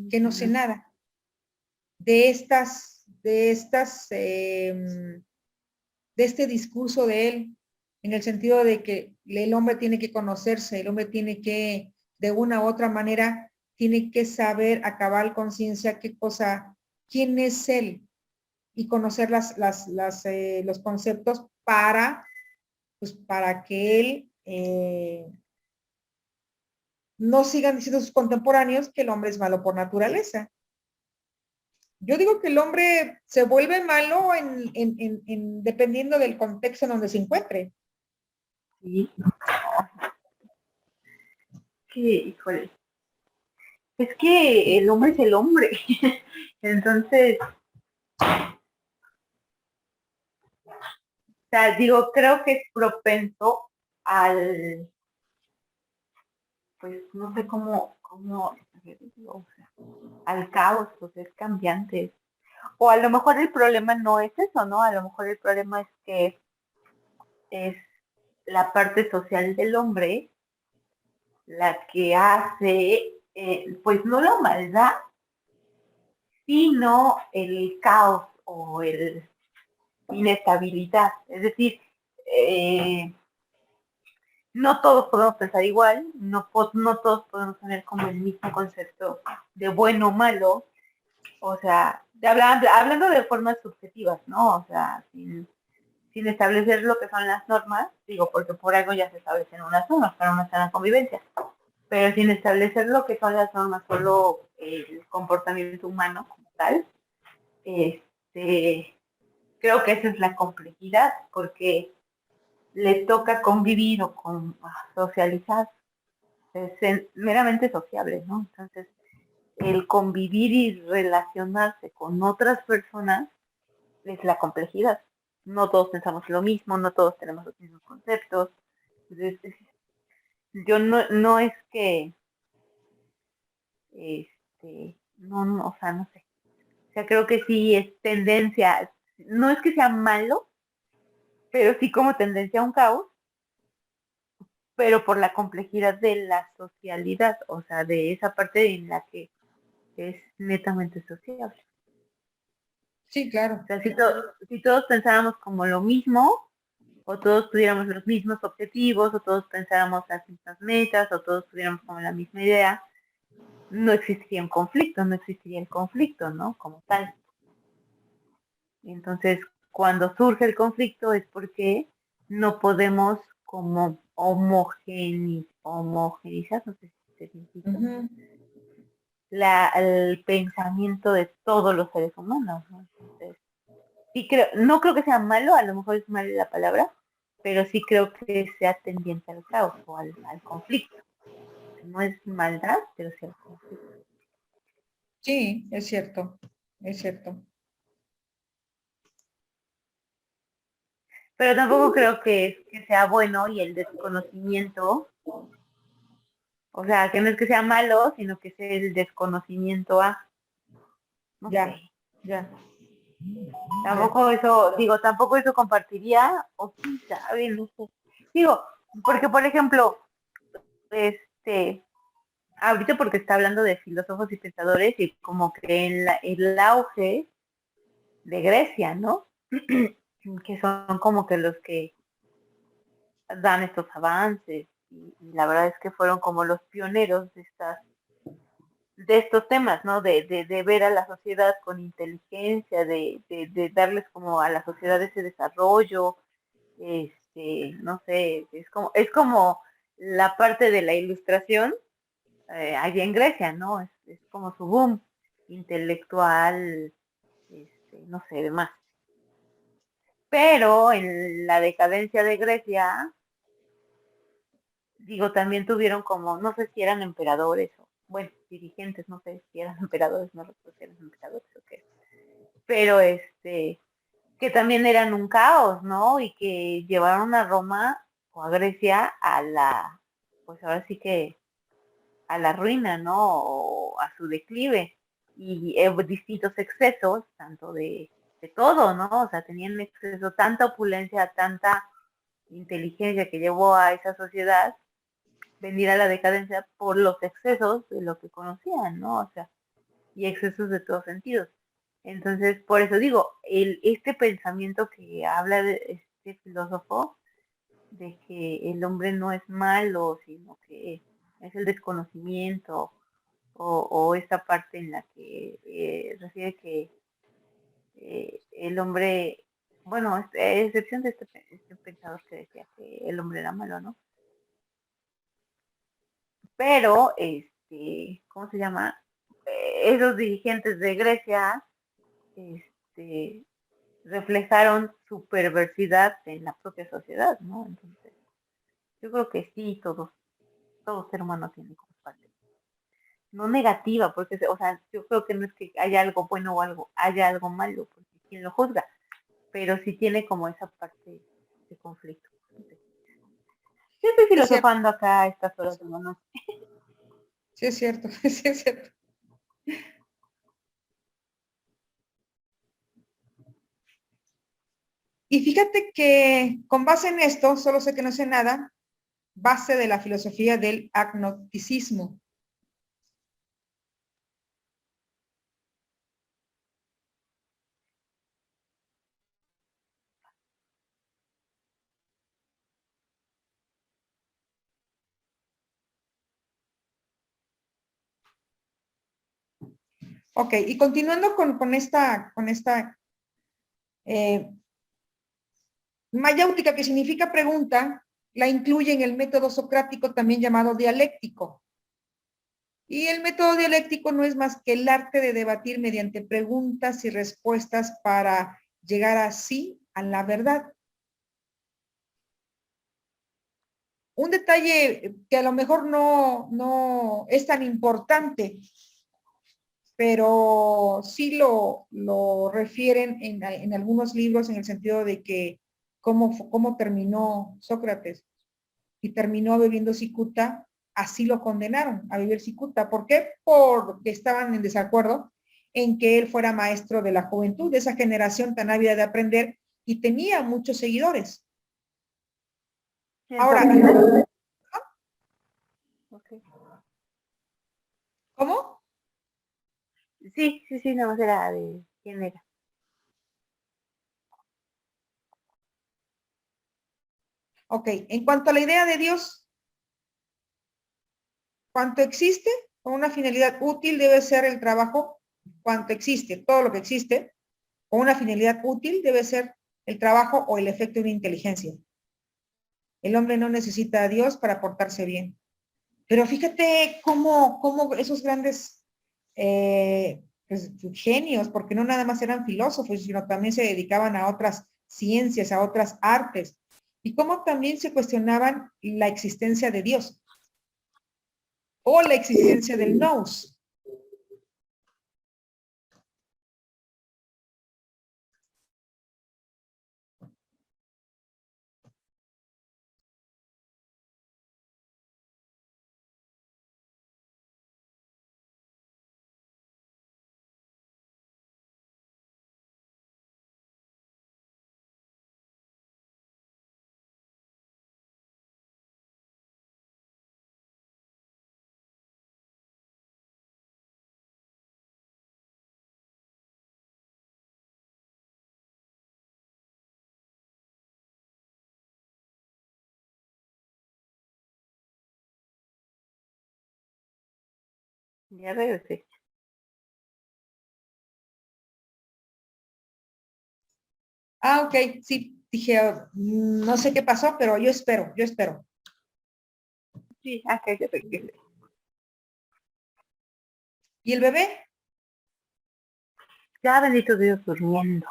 [SPEAKER 1] que no sé
[SPEAKER 2] Ujú.
[SPEAKER 1] nada. De este discurso de él, en el sentido de que el hombre tiene que conocerse, el hombre tiene que, de una u otra manera, tiene que saber acabar conciencia qué cosa, quién es él y conocer los conceptos pues, para que él no sigan diciendo sus contemporáneos que el hombre es malo por naturaleza. Yo digo que el hombre se vuelve malo dependiendo del contexto en donde se encuentre.
[SPEAKER 2] Sí, que, híjole, es que el hombre es el hombre. Entonces, o sea, digo, creo que es propenso al, pues, no sé cómo, o sea, al caos, pues es cambiante. O a lo mejor el problema no es eso, ¿no? A lo mejor el problema es que es la parte social del hombre la que hace, pues no la maldad, sino el caos o el inestabilidad. Es decir, eh, no todos podemos pensar igual, no todos podemos tener como el mismo concepto de bueno o malo, o sea, hablando de formas subjetivas, ¿no? O sea, sin establecer lo que son las normas, digo, porque por algo ya se establecen unas normas para una sana convivencia, pero sin establecer lo que son las normas, solo el comportamiento humano como tal, este, creo que esa es la complejidad, porque le toca convivir o socializar, es meramente sociable, ¿no? Entonces, el convivir y relacionarse con otras personas es la complejidad. No todos pensamos lo mismo, no todos tenemos los mismos conceptos. Entonces, yo no es que, no, o sea, no sé. O sea, creo que sí es tendencia, no es que sea malo, pero sí como tendencia a un caos, pero por la complejidad de la socialidad, o sea, de esa parte en la que es netamente sociable.
[SPEAKER 1] Sí,
[SPEAKER 2] O
[SPEAKER 1] claro.
[SPEAKER 2] sea, si todos pensáramos como lo mismo, o todos tuviéramos los mismos objetivos, o todos pensáramos las mismas metas, o todos tuviéramos como la misma idea, no existiría un conflicto, no existiría el conflicto, ¿no? Como tal. Entonces, cuando surge el conflicto es porque no podemos como homogeneizar, no sé si se dice,
[SPEAKER 1] Ujú.
[SPEAKER 2] el pensamiento de todos los seres humanos, ¿no? Entonces, sí no creo que sea malo, a lo mejor es mala la palabra, pero sí creo que sea tendiente al caos o al conflicto. No es maldad, pero sí al conflicto.
[SPEAKER 1] Sí, es cierto, es cierto.
[SPEAKER 2] Pero tampoco creo que sea bueno y el desconocimiento, o sea, que no es que sea malo, sino que es el desconocimiento a, no sé,
[SPEAKER 1] Ya, ya, ya.
[SPEAKER 2] tampoco eso compartiría, o quién sabe, no sé. Digo, porque por ejemplo, este, ahorita porque está hablando de filósofos y pensadores y como que en el auge de Grecia, ¿no? Que son como que los que dan estos avances y la verdad es que fueron como los pioneros de estos temas, ¿no? De ver a la sociedad con inteligencia, de darles como a la sociedad ese desarrollo, no sé, es como la parte de la ilustración allá en Grecia, ¿no? Es como su boom intelectual, no sé, demás. Pero en la decadencia de Grecia, digo, también tuvieron como, no sé si eran emperadores o, bueno, dirigentes, no sé si eran emperadores, no recuerdo si eran emperadores o qué, pero que también eran un caos, ¿no? Y que llevaron a Roma o a Grecia pues ahora sí que a la ruina, ¿no? O a su declive. Y distintos excesos, tanto de todo, ¿no? O sea, tenían exceso, tanta opulencia, tanta inteligencia que llevó a esa sociedad venir a la decadencia por los excesos de lo que conocían, ¿no? O sea, y excesos de todos sentidos. Entonces, por eso digo, este pensamiento que habla de este filósofo, de que el hombre no es malo, sino que es el desconocimiento, o esta parte en la que refiere que el hombre, bueno, a excepción de este pensador que decía que el hombre era malo, ¿no? Pero, ¿cómo se llama? Esos dirigentes de Grecia, este, reflejaron su perversidad en la propia sociedad, ¿no? Entonces, yo creo que sí, todo ser humano tiene como parte. No negativa, porque, o sea, yo creo que no es que haya algo bueno o haya algo malo, porque quien lo juzga, pero sí tiene como esa parte de conflicto. Yo estoy
[SPEAKER 1] Es cierto,
[SPEAKER 2] filosofando acá a estas horas de la noche.
[SPEAKER 1] sí es cierto, sí es cierto. Y fíjate que con base en esto, solo sé que no sé nada, base de la filosofía del agnosticismo. Ok, y continuando con esta eh, mayéutica, que significa pregunta, la incluye en el método socrático también llamado dialéctico. Y el método dialéctico no es más que el arte de debatir mediante preguntas y respuestas para llegar así a la verdad. Un detalle que a lo mejor no es tan importante, pero sí lo refieren en algunos libros en el sentido de que cómo terminó Sócrates y terminó bebiendo cicuta, así lo condenaron a beber cicuta. ¿Por qué? Porque estaban en desacuerdo en que él fuera maestro de la juventud, de esa generación tan ávida de aprender y tenía muchos seguidores.
[SPEAKER 2] ¿En
[SPEAKER 1] Ahora,
[SPEAKER 2] Sócrates? Okay.
[SPEAKER 1] ¿cómo?
[SPEAKER 2] Sí, nada más era de quién era.
[SPEAKER 1] Ok, en cuanto a la idea de Dios, cuanto existe, con una finalidad útil debe ser el trabajo, cuanto existe, todo lo que existe, con una finalidad útil debe ser el trabajo o el efecto de una inteligencia. El hombre no necesita a Dios para portarse bien. Pero fíjate cómo esos grandes pues, genios, porque no nada más eran filósofos, sino también se dedicaban a otras ciencias, a otras artes, y cómo también se cuestionaban la existencia de Dios o la existencia del nous.
[SPEAKER 2] Ya regresé.
[SPEAKER 1] Ah, ok, sí, dije, no sé qué pasó, pero yo espero.
[SPEAKER 2] Sí, acá ya regresé.
[SPEAKER 1] ¿Y el bebé?
[SPEAKER 2] Ya bendito Dios durmiendo.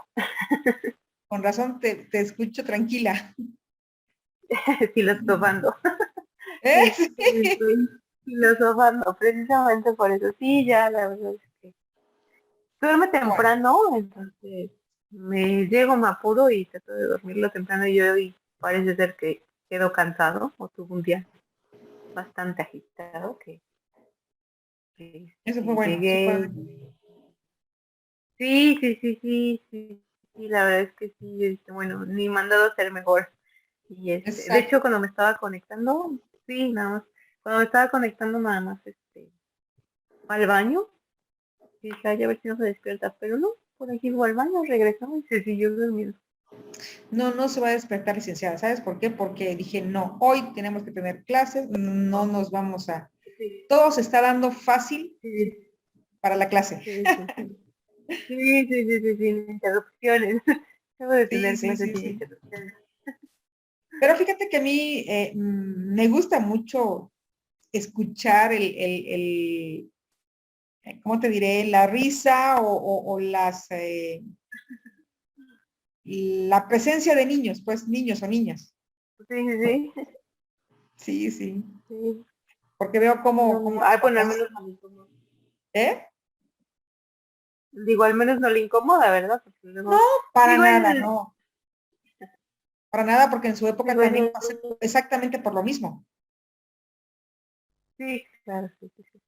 [SPEAKER 1] Con razón te escucho tranquila.
[SPEAKER 2] Filosofando.
[SPEAKER 1] ¿Eh?
[SPEAKER 2] Estoy filosofando precisamente por eso. Sí, ya la verdad es que duerme
[SPEAKER 1] Bueno,
[SPEAKER 2] temprano, entonces me llego, me apuro y trato de dormirlo temprano y hoy parece ser que quedó cansado o tuvo un día bastante agitado
[SPEAKER 1] Eso fue bueno, sí fue
[SPEAKER 2] llegué.
[SPEAKER 1] bueno.
[SPEAKER 2] Sí, sí, sí, sí, sí, sí, la verdad es que sí, bueno, ni mandado a ser mejor. Y de
[SPEAKER 1] Exacto.
[SPEAKER 2] hecho, cuando me estaba conectando, sí, nada más, cuando me estaba conectando nada más, al baño, y dije, ay, a ver si no se despierta, pero no, por aquí fue al baño, regresó y se siguió durmiendo.
[SPEAKER 1] No, no se va a despertar, licenciada. ¿Sabes por qué? Porque dije, no, hoy tenemos que tener clases, no nos vamos a...
[SPEAKER 2] Sí,
[SPEAKER 1] Todo se está dando fácil
[SPEAKER 2] sí,
[SPEAKER 1] para la clase.
[SPEAKER 2] sí, sí, sí. Sí, sí, sí, sí, sin interrupciones. Debo de
[SPEAKER 1] Sí,
[SPEAKER 2] tener
[SPEAKER 1] sí,
[SPEAKER 2] clases
[SPEAKER 1] sí,
[SPEAKER 2] sin
[SPEAKER 1] sí.
[SPEAKER 2] interrupciones.
[SPEAKER 1] Pero fíjate que a mí me gusta mucho escuchar ¿cómo te diré? La risa o la presencia de niños, pues niños o niñas.
[SPEAKER 2] Sí, sí, sí.
[SPEAKER 1] Sí, sí.
[SPEAKER 2] Sí.
[SPEAKER 1] Porque veo
[SPEAKER 2] No,
[SPEAKER 1] cómo los
[SPEAKER 2] ay, bueno, al
[SPEAKER 1] papás,
[SPEAKER 2] menos no le incomoda.
[SPEAKER 1] ¿eh?
[SPEAKER 2] Digo, al menos no le incomoda, ¿verdad? Porque
[SPEAKER 1] No,
[SPEAKER 2] luego,
[SPEAKER 1] para
[SPEAKER 2] digo,
[SPEAKER 1] nada, no. Para nada, porque en su época
[SPEAKER 2] digo,
[SPEAKER 1] también pasé exactamente por lo mismo.
[SPEAKER 2] sí, claro, sí, sí, sí.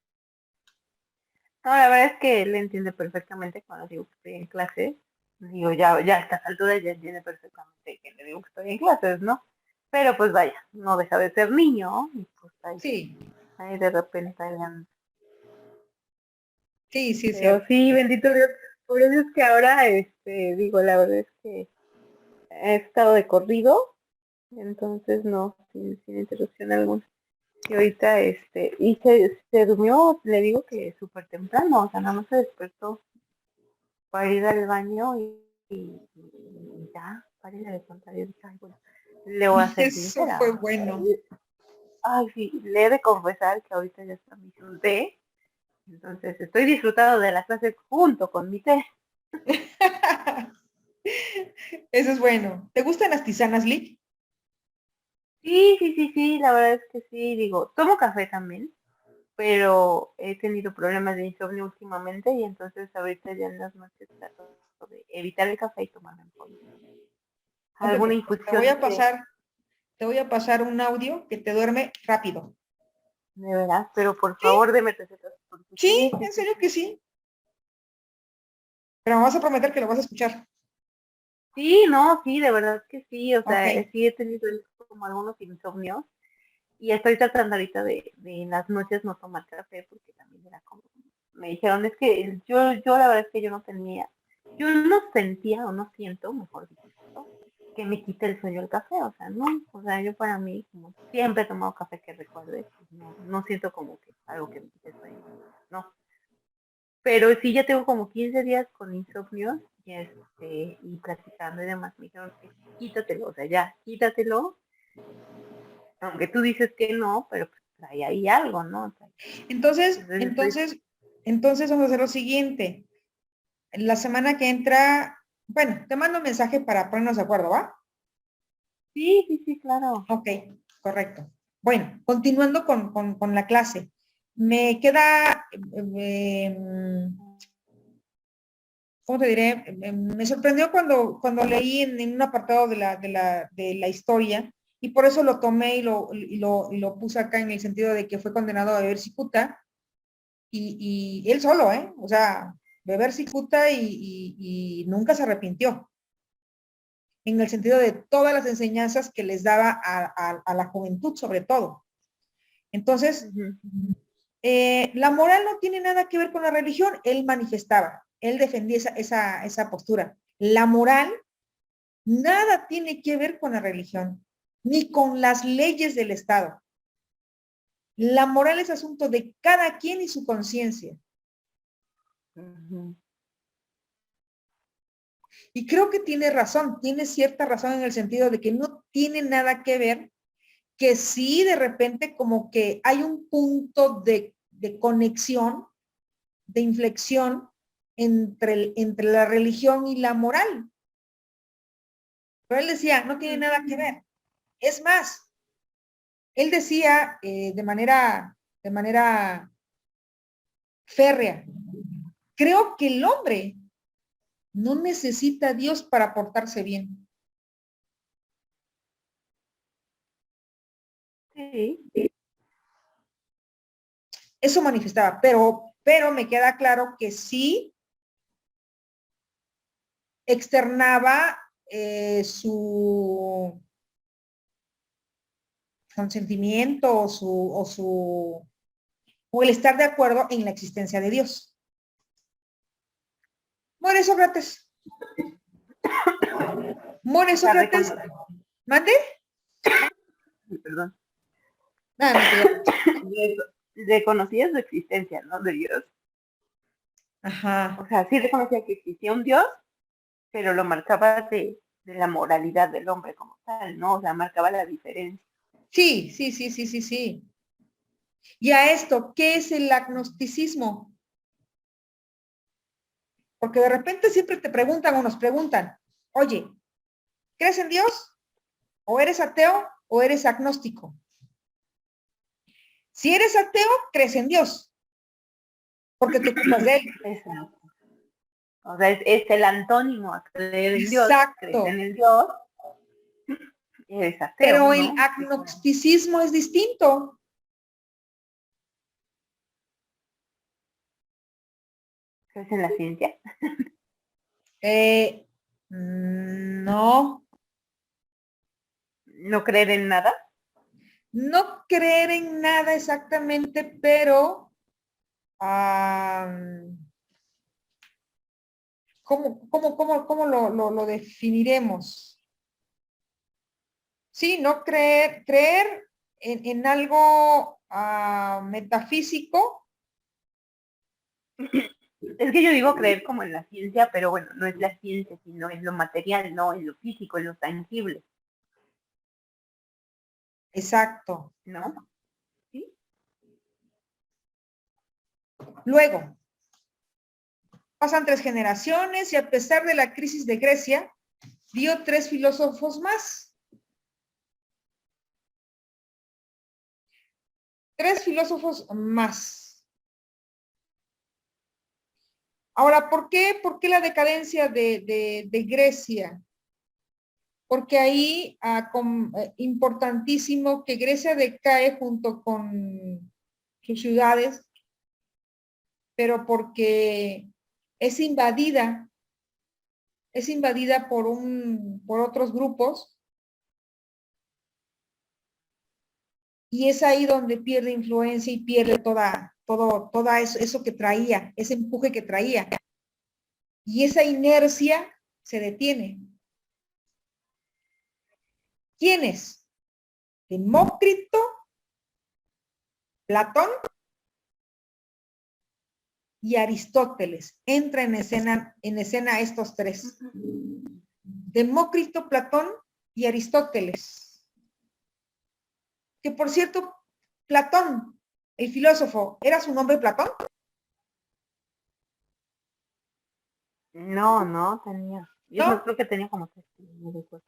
[SPEAKER 2] No, la verdad es que él entiende perfectamente cuando digo que estoy en clase. Digo, ya a estas alturas ya entiende perfectamente que le digo que estoy en clases, ¿no? Pero pues vaya, no deja de ser niño, y pues
[SPEAKER 1] Sí,
[SPEAKER 2] ahí de repente ahí anda.
[SPEAKER 1] sí, sí, es
[SPEAKER 2] Pero
[SPEAKER 1] cierto.
[SPEAKER 2] sí, bendito Dios. Por eso es que ahora, digo, la verdad es que he estado de corrido, entonces no, sin interrupción alguna. Y ahorita, y se durmió, le digo que súper temprano, o sea, nada más se despertó para ir al baño y ya, para ir a contar. Yo dije, ay, bueno, le voy a ser
[SPEAKER 1] Eso fue
[SPEAKER 2] sincera.
[SPEAKER 1] bueno.
[SPEAKER 2] Ay, sí, le he de confesar que ahorita ya está mi té, entonces estoy disfrutando de las clases junto con mi té.
[SPEAKER 1] Eso es bueno. ¿Te gustan las tisanas, Lick?
[SPEAKER 2] Sí, sí, sí, sí, la verdad es que sí, digo, tomo café también, pero he tenido problemas de insomnio últimamente y entonces ahorita ya en las noches trato de evitar el café y tomarme un poquito.
[SPEAKER 1] No te
[SPEAKER 2] Alguna
[SPEAKER 1] preocupes,
[SPEAKER 2] infusión
[SPEAKER 1] te voy a pasar un audio que te duerme rápido.
[SPEAKER 2] de verdad, pero por
[SPEAKER 1] Sí,
[SPEAKER 2] favor deme recetas, porque
[SPEAKER 1] sí,
[SPEAKER 2] sí, sí,
[SPEAKER 1] en
[SPEAKER 2] sí,
[SPEAKER 1] serio que
[SPEAKER 2] sí.
[SPEAKER 1] sí. Pero me vas a prometer que lo vas a escuchar.
[SPEAKER 2] Sí, no, sí, de verdad que sí, o
[SPEAKER 1] Ok.
[SPEAKER 2] sea, sí he tenido como algunos insomnios y estoy tratando ahorita de en las noches no tomar café porque también era como, me dijeron, es que yo la verdad es que yo no tenía, yo no sentía o no siento, mejor dicho, que me quite el sueño el café, o sea, no, o sea, yo para mí, como siempre he tomado café que recuerde, pues no siento como que algo que me quite el sueño, no, pero sí ya tengo como 15 días con insomnios y platicando y demás, me dijeron que quítatelo, o sea, ya, quítatelo, aunque tú dices que no, pero pues trae ahí algo, ¿no?
[SPEAKER 1] Entonces,
[SPEAKER 2] Entonces estoy,
[SPEAKER 1] entonces, entonces vamos a hacer lo siguiente. La semana que entra, bueno, te mando un mensaje para ponernos de acuerdo, ¿va?
[SPEAKER 2] sí, sí, sí, claro.
[SPEAKER 1] Ok, correcto. Bueno, continuando con la clase. Me queda, ¿cómo te diré? Me sorprendió cuando leí en un apartado de la historia y por eso lo tomé y lo puse acá en el sentido de que fue condenado a beber cicuta y él solo, ¿eh? O sea, beber cicuta y nunca se arrepintió en el sentido de todas las enseñanzas que les daba a la juventud sobre todo. Entonces,
[SPEAKER 2] Ujú,
[SPEAKER 1] la moral no tiene nada que ver con la religión, él manifestaba, él defendía esa postura. La moral nada tiene que ver con la religión, ni con las leyes del Estado. La moral es asunto de cada quien y su conciencia.
[SPEAKER 2] ujú.
[SPEAKER 1] Y creo que tiene razón, tiene cierta razón en el sentido de que no tiene nada que ver, que sí de repente como que hay un punto de conexión, de inflexión entre la religión y la moral. Pero él decía, no tiene nada que ver. Es más, él decía de manera férrea, creo que el hombre no necesita a Dios para portarse bien.
[SPEAKER 2] Sí,
[SPEAKER 1] Eso manifestaba, pero me queda claro que sí externaba su consentimiento o el estar de acuerdo en la existencia de Dios. Muere Sócrates. Muere Sócrates. ¿Mande?
[SPEAKER 2] Perdón.
[SPEAKER 1] Nada, no te digo.
[SPEAKER 2] Reconocía su existencia, ¿no? De Dios.
[SPEAKER 1] Ajá.
[SPEAKER 2] O sea, sí reconocía que existía un Dios, pero lo marcaba de la moralidad del hombre como tal, ¿no? O sea, marcaba la diferencia.
[SPEAKER 1] Sí, sí, sí, sí, sí, sí. Y a esto, ¿qué es el agnosticismo? Porque de repente siempre te preguntan o nos preguntan, oye, ¿crees en Dios? ¿O eres ateo o eres agnóstico? Si eres ateo, crees en Dios, porque te ocupas de él.
[SPEAKER 2] Exacto. O sea, es el antónimo a creer en Dios, crees en
[SPEAKER 1] Exacto.
[SPEAKER 2] el Dios, eres ateo,
[SPEAKER 1] Pero el
[SPEAKER 2] ¿no?
[SPEAKER 1] agnosticismo es distinto.
[SPEAKER 2] ¿Crees en la ciencia?
[SPEAKER 1] No,
[SPEAKER 2] ¿No creer en nada?
[SPEAKER 1] no creer en nada exactamente, pero ¿cómo lo definiremos? Sí, no creer en algo metafísico.
[SPEAKER 2] Es que yo digo creer como en la ciencia, pero bueno, no es la ciencia, sino en lo material, no en lo físico, en lo tangible,
[SPEAKER 1] Exacto.
[SPEAKER 2] ¿no? ¿Sí?
[SPEAKER 1] Luego, pasan 3 generaciones y a pesar de la crisis de Grecia, dio 3 filósofos más. 3 filósofos más. Ahora, ¿por qué la decadencia de Grecia? Porque ahí, importantísimo que Grecia decae junto con sus ciudades, pero porque es invadida por otros grupos, y es ahí donde pierde influencia y pierde toda eso que traía, ese empuje que traía. Y esa inercia se detiene. ¿Quiénes? Demócrito, Platón y Aristóteles. Entra en escena estos 3. Demócrito, Platón y Aristóteles. Que por cierto, Platón, el filósofo, ¿era su nombre Platón?
[SPEAKER 2] No tenía. Yo
[SPEAKER 1] No,
[SPEAKER 2] creo que tenía como 3, no recuerdo.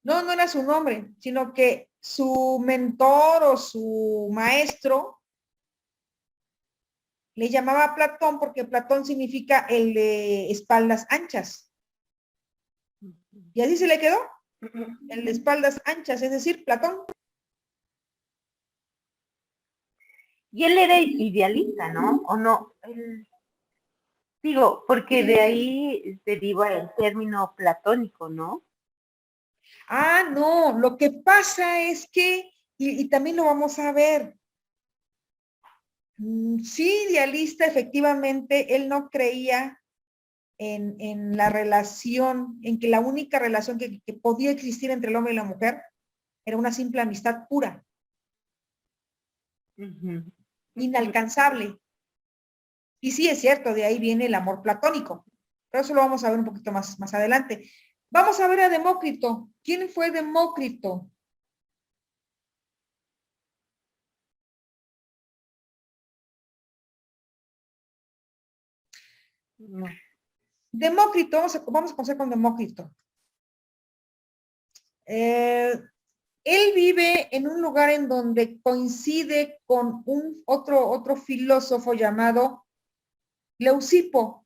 [SPEAKER 1] no era su nombre, sino que su mentor o su maestro le llamaba Platón porque Platón significa el de espaldas anchas. Y así se le quedó, el de espaldas anchas, es decir, Platón.
[SPEAKER 2] Y él era idealista, ¿no? ¿O no? Digo, porque de ahí deriva el término platónico, ¿no?
[SPEAKER 1] No, lo que pasa es que, y también lo vamos a ver, sí, idealista, efectivamente, él no creía en la relación, en que la única relación que podía existir entre el hombre y la mujer era una simple amistad pura, inalcanzable. Y sí, es cierto, de ahí viene el amor platónico, pero eso lo vamos a ver un poquito más adelante. Vamos a ver a Demócrito. ¿Quién fue Demócrito?
[SPEAKER 2] No.
[SPEAKER 1] Demócrito, vamos a comenzar con Demócrito. Él vive en un lugar en donde coincide con otro filósofo llamado Leucipo.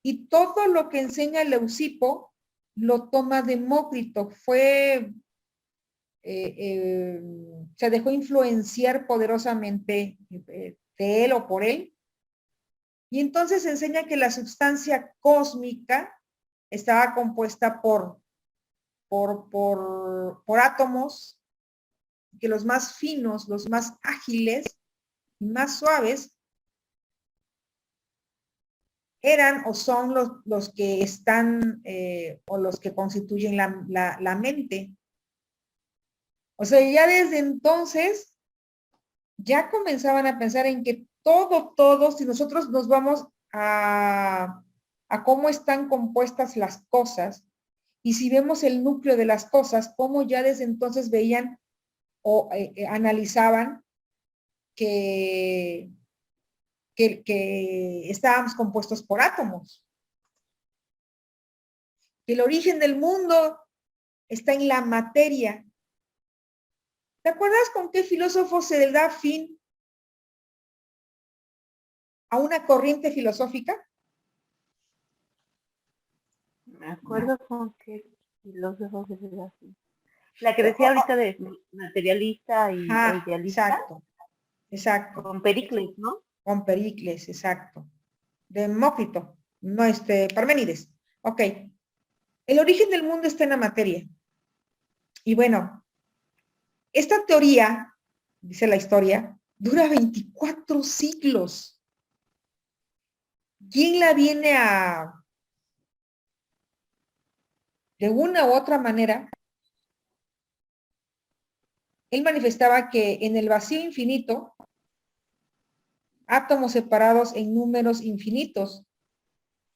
[SPEAKER 1] Y todo lo que enseña Leucipo lo toma Demócrito. Fue se dejó influenciar poderosamente de él o por él. Y entonces enseña que la sustancia cósmica estaba compuesta por átomos, que los más finos, los más ágiles y más suaves eran o son los que están o los que constituyen la mente. O sea, ya desde entonces ya comenzaban a pensar en que todo, si nosotros nos vamos a cómo están compuestas las cosas, y si vemos el núcleo de las cosas, cómo ya desde entonces veían o analizaban que estábamos compuestos por átomos. Que el origen del mundo está en la materia. ¿Te acuerdas con qué filósofo se da fin a una corriente filosófica?
[SPEAKER 2] Me acuerdo con qué filósofo se da fin. La que decía ahorita de materialista e idealista.
[SPEAKER 1] Exacto.
[SPEAKER 2] Con Pericles, ¿no?
[SPEAKER 1] Con Pericles, exacto. Demócrito, no Parménides. Ok. El origen del mundo está en la materia. Y bueno, esta teoría, dice la historia, dura 24 siglos. ¿Quién la viene de una u otra manera? Él manifestaba que en el vacío infinito, átomos separados en números infinitos,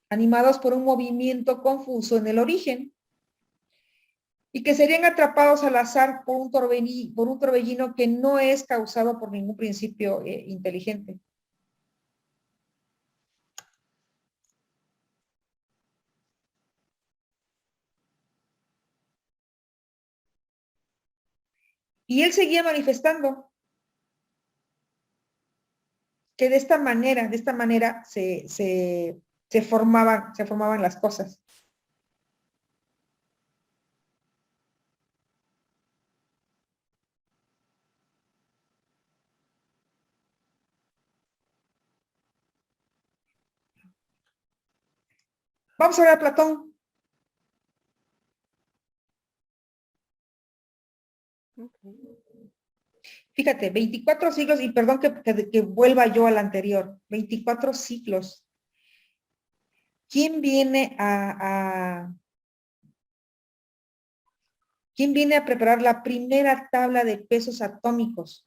[SPEAKER 1] animados por un movimiento confuso en el origen, y que serían atrapados al azar por un torbellino que no es causado por ningún principio inteligente. Y él seguía manifestando que de esta manera se formaban las cosas. Vamos a ver a Platón. Fíjate, 24 siglos, y perdón que vuelva yo al anterior, 24 siglos. ¿Quién viene ¿Quién viene a preparar la primera tabla de pesos atómicos?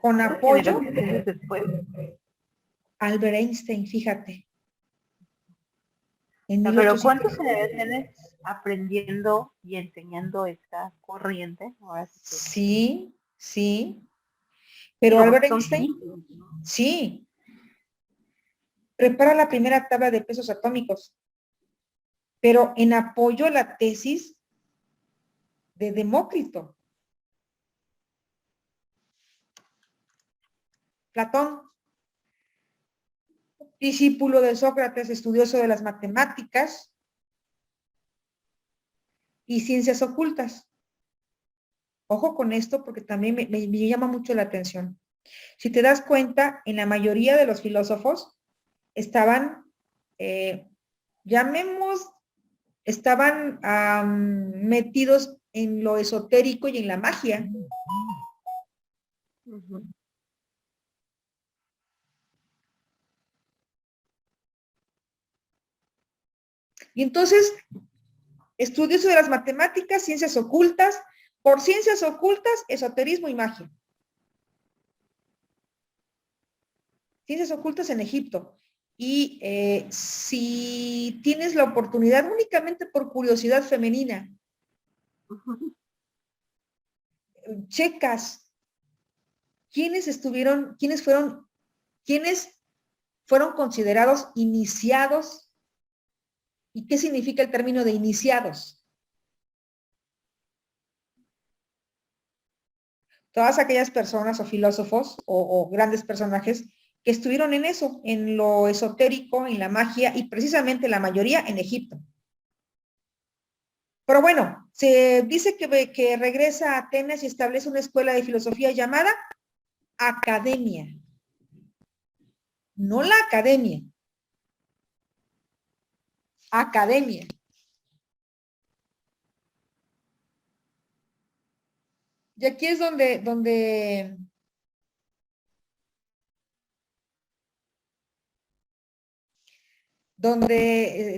[SPEAKER 1] Con apoyo Albert Einstein, fíjate.
[SPEAKER 2] Pero ¿cuántos generaciones aprendiendo y enseñando esta corriente?
[SPEAKER 1] Sí. Pero Albert Einstein, sí, prepara la primera tabla de pesos atómicos, pero en apoyo a la tesis de Demócrito. Platón, discípulo de Sócrates, estudioso de las matemáticas y ciencias ocultas. Ojo con esto porque también me llama mucho la atención. Si te das cuenta, en la mayoría de los filósofos estaban, metidos en lo esotérico y en la magia. Y entonces, estudios de las matemáticas, ciencias ocultas, por ciencias ocultas, esoterismo y magia. Ciencias ocultas en Egipto. Y si tienes la oportunidad, únicamente por curiosidad femenina, checas quiénes fueron considerados iniciados. ¿Y qué significa el término de iniciados? Todas aquellas personas o filósofos o grandes personajes que estuvieron en eso, en lo esotérico, en la magia, y precisamente la mayoría en Egipto. Pero bueno, se dice que regresa a Atenas y establece una escuela de filosofía llamada Academia. No la academia. Academia. Y aquí es donde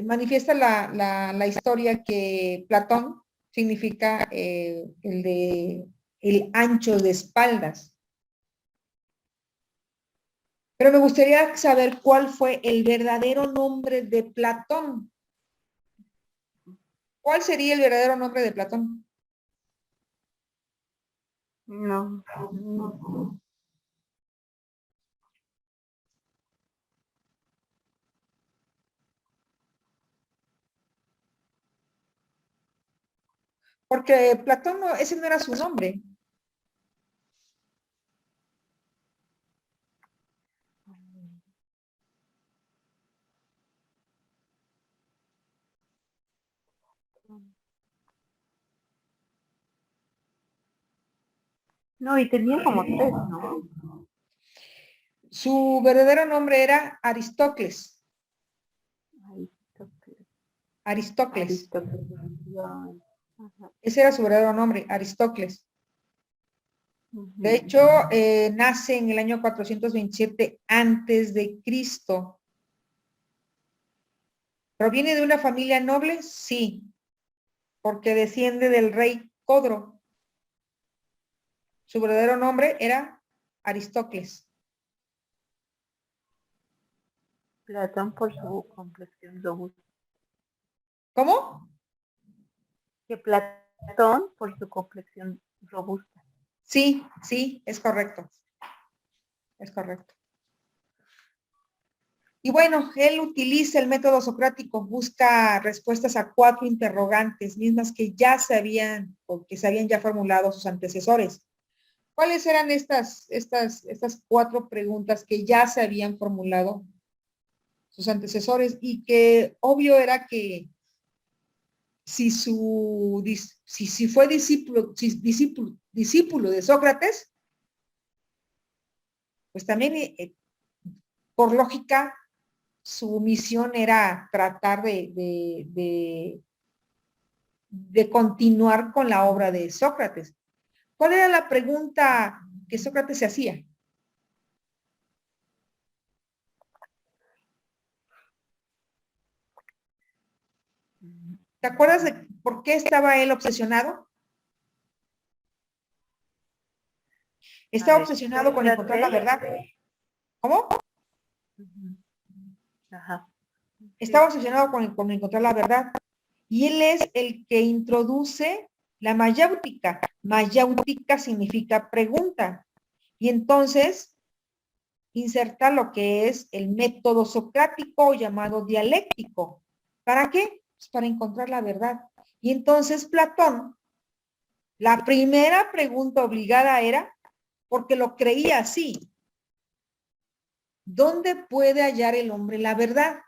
[SPEAKER 1] manifiesta la historia que Platón significa el ancho de espaldas. Pero me gustaría saber cuál fue el verdadero nombre de Platón. ¿Cuál sería el verdadero nombre de Platón?
[SPEAKER 2] No.
[SPEAKER 1] Porque Platón, no, ese no era su nombre.
[SPEAKER 2] No, y tenía como tres, ¿no?
[SPEAKER 1] Su verdadero nombre era Aristócles. Aristócles. Ese era su verdadero nombre, Aristócles. De hecho, nace en el año 427 antes de Cristo. ¿Proviene de una familia noble? Sí, porque desciende del rey Codro. Su verdadero nombre era Aristócles.
[SPEAKER 2] Platón por su complexión robusta.
[SPEAKER 1] ¿Cómo?
[SPEAKER 2] Que Platón por su complexión robusta.
[SPEAKER 1] Sí, sí, es correcto. Es correcto. Y bueno, él utiliza el método socrático, busca respuestas a 4 interrogantes, mismas que ya se habían, o que se habían ya formulado sus antecesores. ¿Cuáles eran estas 4 preguntas que ya se habían formulado sus antecesores? Y que obvio era que si fue discípulo de Sócrates, pues también por lógica su misión era tratar de continuar con la obra de Sócrates. ¿Cuál era la pregunta que Sócrates se hacía? ¿Te acuerdas de por qué estaba él obsesionado? Estaba obsesionado con encontrar la verdad. ¿Cómo?
[SPEAKER 2] Ajá.
[SPEAKER 1] Estaba obsesionado con encontrar la verdad. Y él es el que introduce la mayéutica. Mayéutica significa pregunta. Y entonces inserta lo que es el método socrático llamado dialéctico. ¿Para qué? Pues para encontrar la verdad. Y entonces Platón, la primera pregunta obligada era, porque lo creía así, ¿dónde puede hallar el hombre la verdad?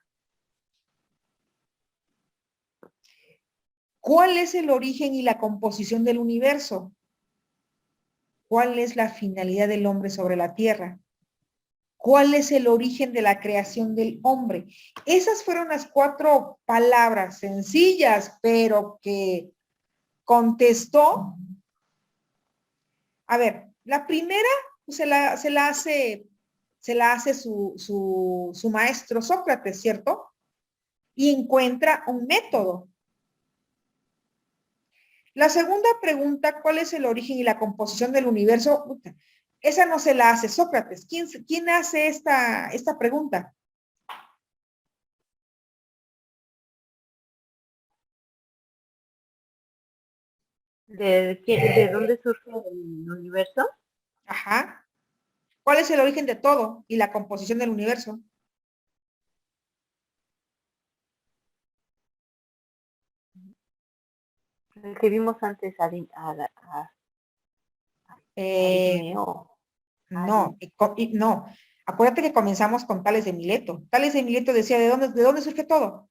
[SPEAKER 1] ¿Cuál es el origen y la composición del universo? ¿Cuál es la finalidad del hombre sobre la tierra? ¿Cuál es el origen de la creación del hombre? Esas fueron las 4 palabras sencillas, pero que contestó. A ver, la primera se la hace su maestro Sócrates, ¿cierto? Y encuentra un método. La segunda pregunta, ¿cuál es el origen y la composición del universo? Esa no se la hace Sócrates. ¿Quién hace esta pregunta?
[SPEAKER 2] ¿De dónde surge el universo?
[SPEAKER 1] Ajá. ¿Cuál es el origen de todo y la composición del universo?
[SPEAKER 2] El que vimos antes, Arineo.
[SPEAKER 1] No, no. Acuérdate que comenzamos con Tales de Mileto. Tales de Mileto decía, ¿de dónde surge todo?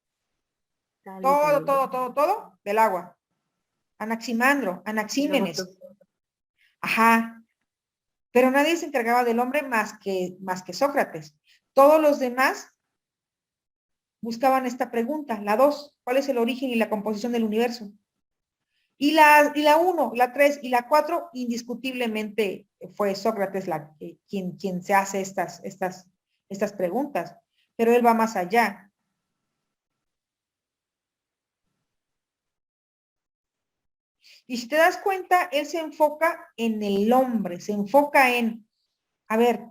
[SPEAKER 2] Tales de
[SPEAKER 1] Todo,
[SPEAKER 2] Mileto.
[SPEAKER 1] todo, todo, todo del agua. Anaximandro, Anaxímenes. Ajá. Pero nadie se encargaba del hombre más que Sócrates. Todos los demás buscaban esta pregunta, la 2, ¿cuál es el origen y la composición del universo? Y la 1, la 3 y la 4, indiscutiblemente fue Sócrates quien se hace estas preguntas, pero él va más allá. Y si te das cuenta, él se enfoca en el hombre, se enfoca en, a ver,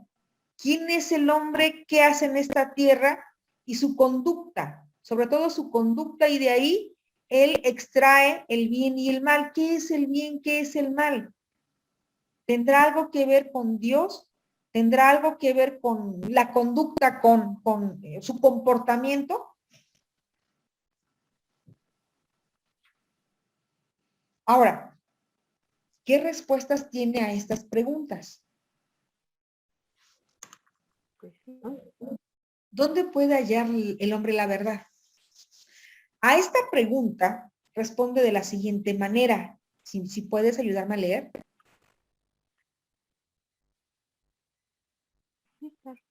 [SPEAKER 1] ¿quién es el hombre? ¿Qué hace en esta tierra? Y su conducta, sobre todo su conducta, y de ahí él extrae el bien y el mal. ¿Qué es el bien? ¿Qué es el mal? ¿Tendrá algo que ver con Dios? ¿Tendrá algo que ver con la conducta, con su comportamiento? Ahora, ¿qué respuestas tiene a estas preguntas?
[SPEAKER 2] Pues sí.
[SPEAKER 1] ¿Dónde puede hallar el hombre la verdad? A esta pregunta responde de la siguiente manera. Si puedes ayudarme a leer.
[SPEAKER 2] Sí, claro.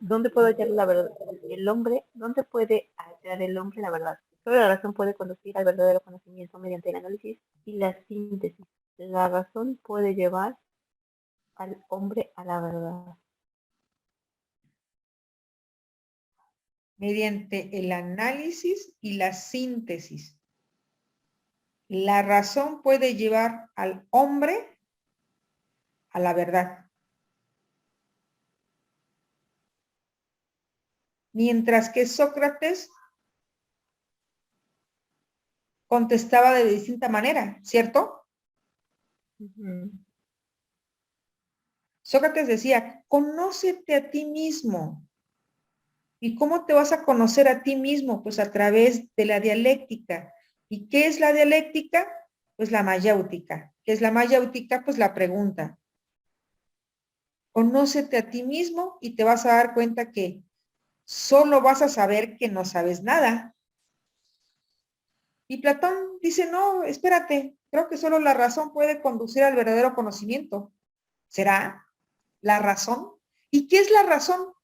[SPEAKER 2] ¿Dónde puedo hallar la verdad? El hombre, ¿dónde puede hallar el hombre la verdad? Solo la razón puede conducir al verdadero conocimiento mediante el análisis y la síntesis. La razón puede llevar al hombre a la verdad.
[SPEAKER 1] Mediante el análisis y la síntesis. La razón puede llevar al hombre a la verdad. Mientras que Sócrates contestaba de distinta manera, ¿cierto? Sócrates decía, conócete a ti mismo. ¿Y cómo te vas a conocer a ti mismo? Pues a través de la dialéctica. ¿Y qué es la dialéctica? Pues la mayéutica. ¿Qué es la mayéutica? Pues la pregunta. Conócete a ti mismo y te vas a dar cuenta que solo vas a saber que no sabes nada. Y Platón dice, no, espérate, creo que solo la razón puede conducir al verdadero conocimiento. ¿Será la razón? ¿Y qué es la razón?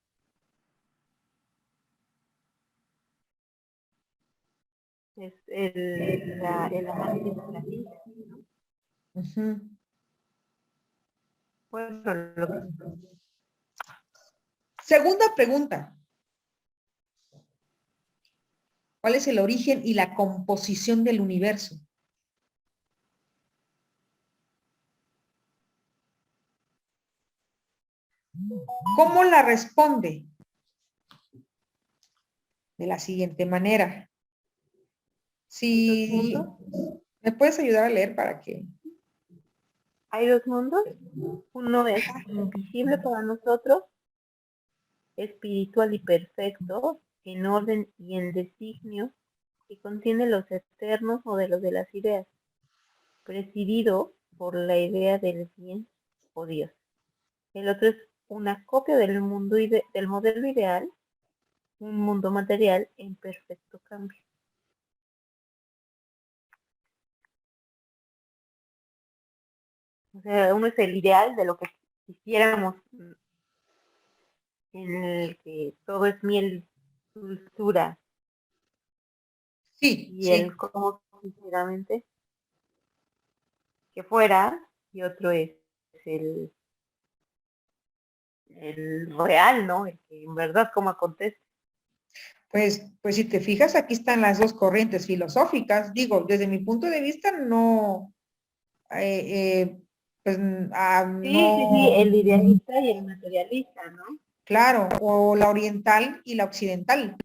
[SPEAKER 2] Es el análisis de la síntesis, ¿no? Bueno,
[SPEAKER 1] Segunda pregunta. ¿Cuál es el origen y la composición del universo? ¿Cómo la responde? De la siguiente manera. Si me puedes ayudar a leer para que...
[SPEAKER 2] hay dos mundos. Uno es invisible para nosotros, espiritual y perfecto, en orden y en designio, que contiene los eternos modelos de las ideas, presidido por la idea del bien o Dios. El otro es una copia del mundo del modelo ideal, un mundo material en perfecto cambio. O sea, uno es el ideal de lo que quisiéramos, en el que todo es miel, dulzura,
[SPEAKER 1] Sí,
[SPEAKER 2] y
[SPEAKER 1] sí.
[SPEAKER 2] el cómo sinceramente que fuera, y otro es el, el real, ¿no? El que en verdad como acontece.
[SPEAKER 1] Pues si te fijas, aquí están las dos corrientes filosóficas. Digo, desde mi punto de vista, no, pues
[SPEAKER 2] Sí,
[SPEAKER 1] no,
[SPEAKER 2] el idealista y el materialista, ¿no?
[SPEAKER 1] claro, o la oriental y la occidental.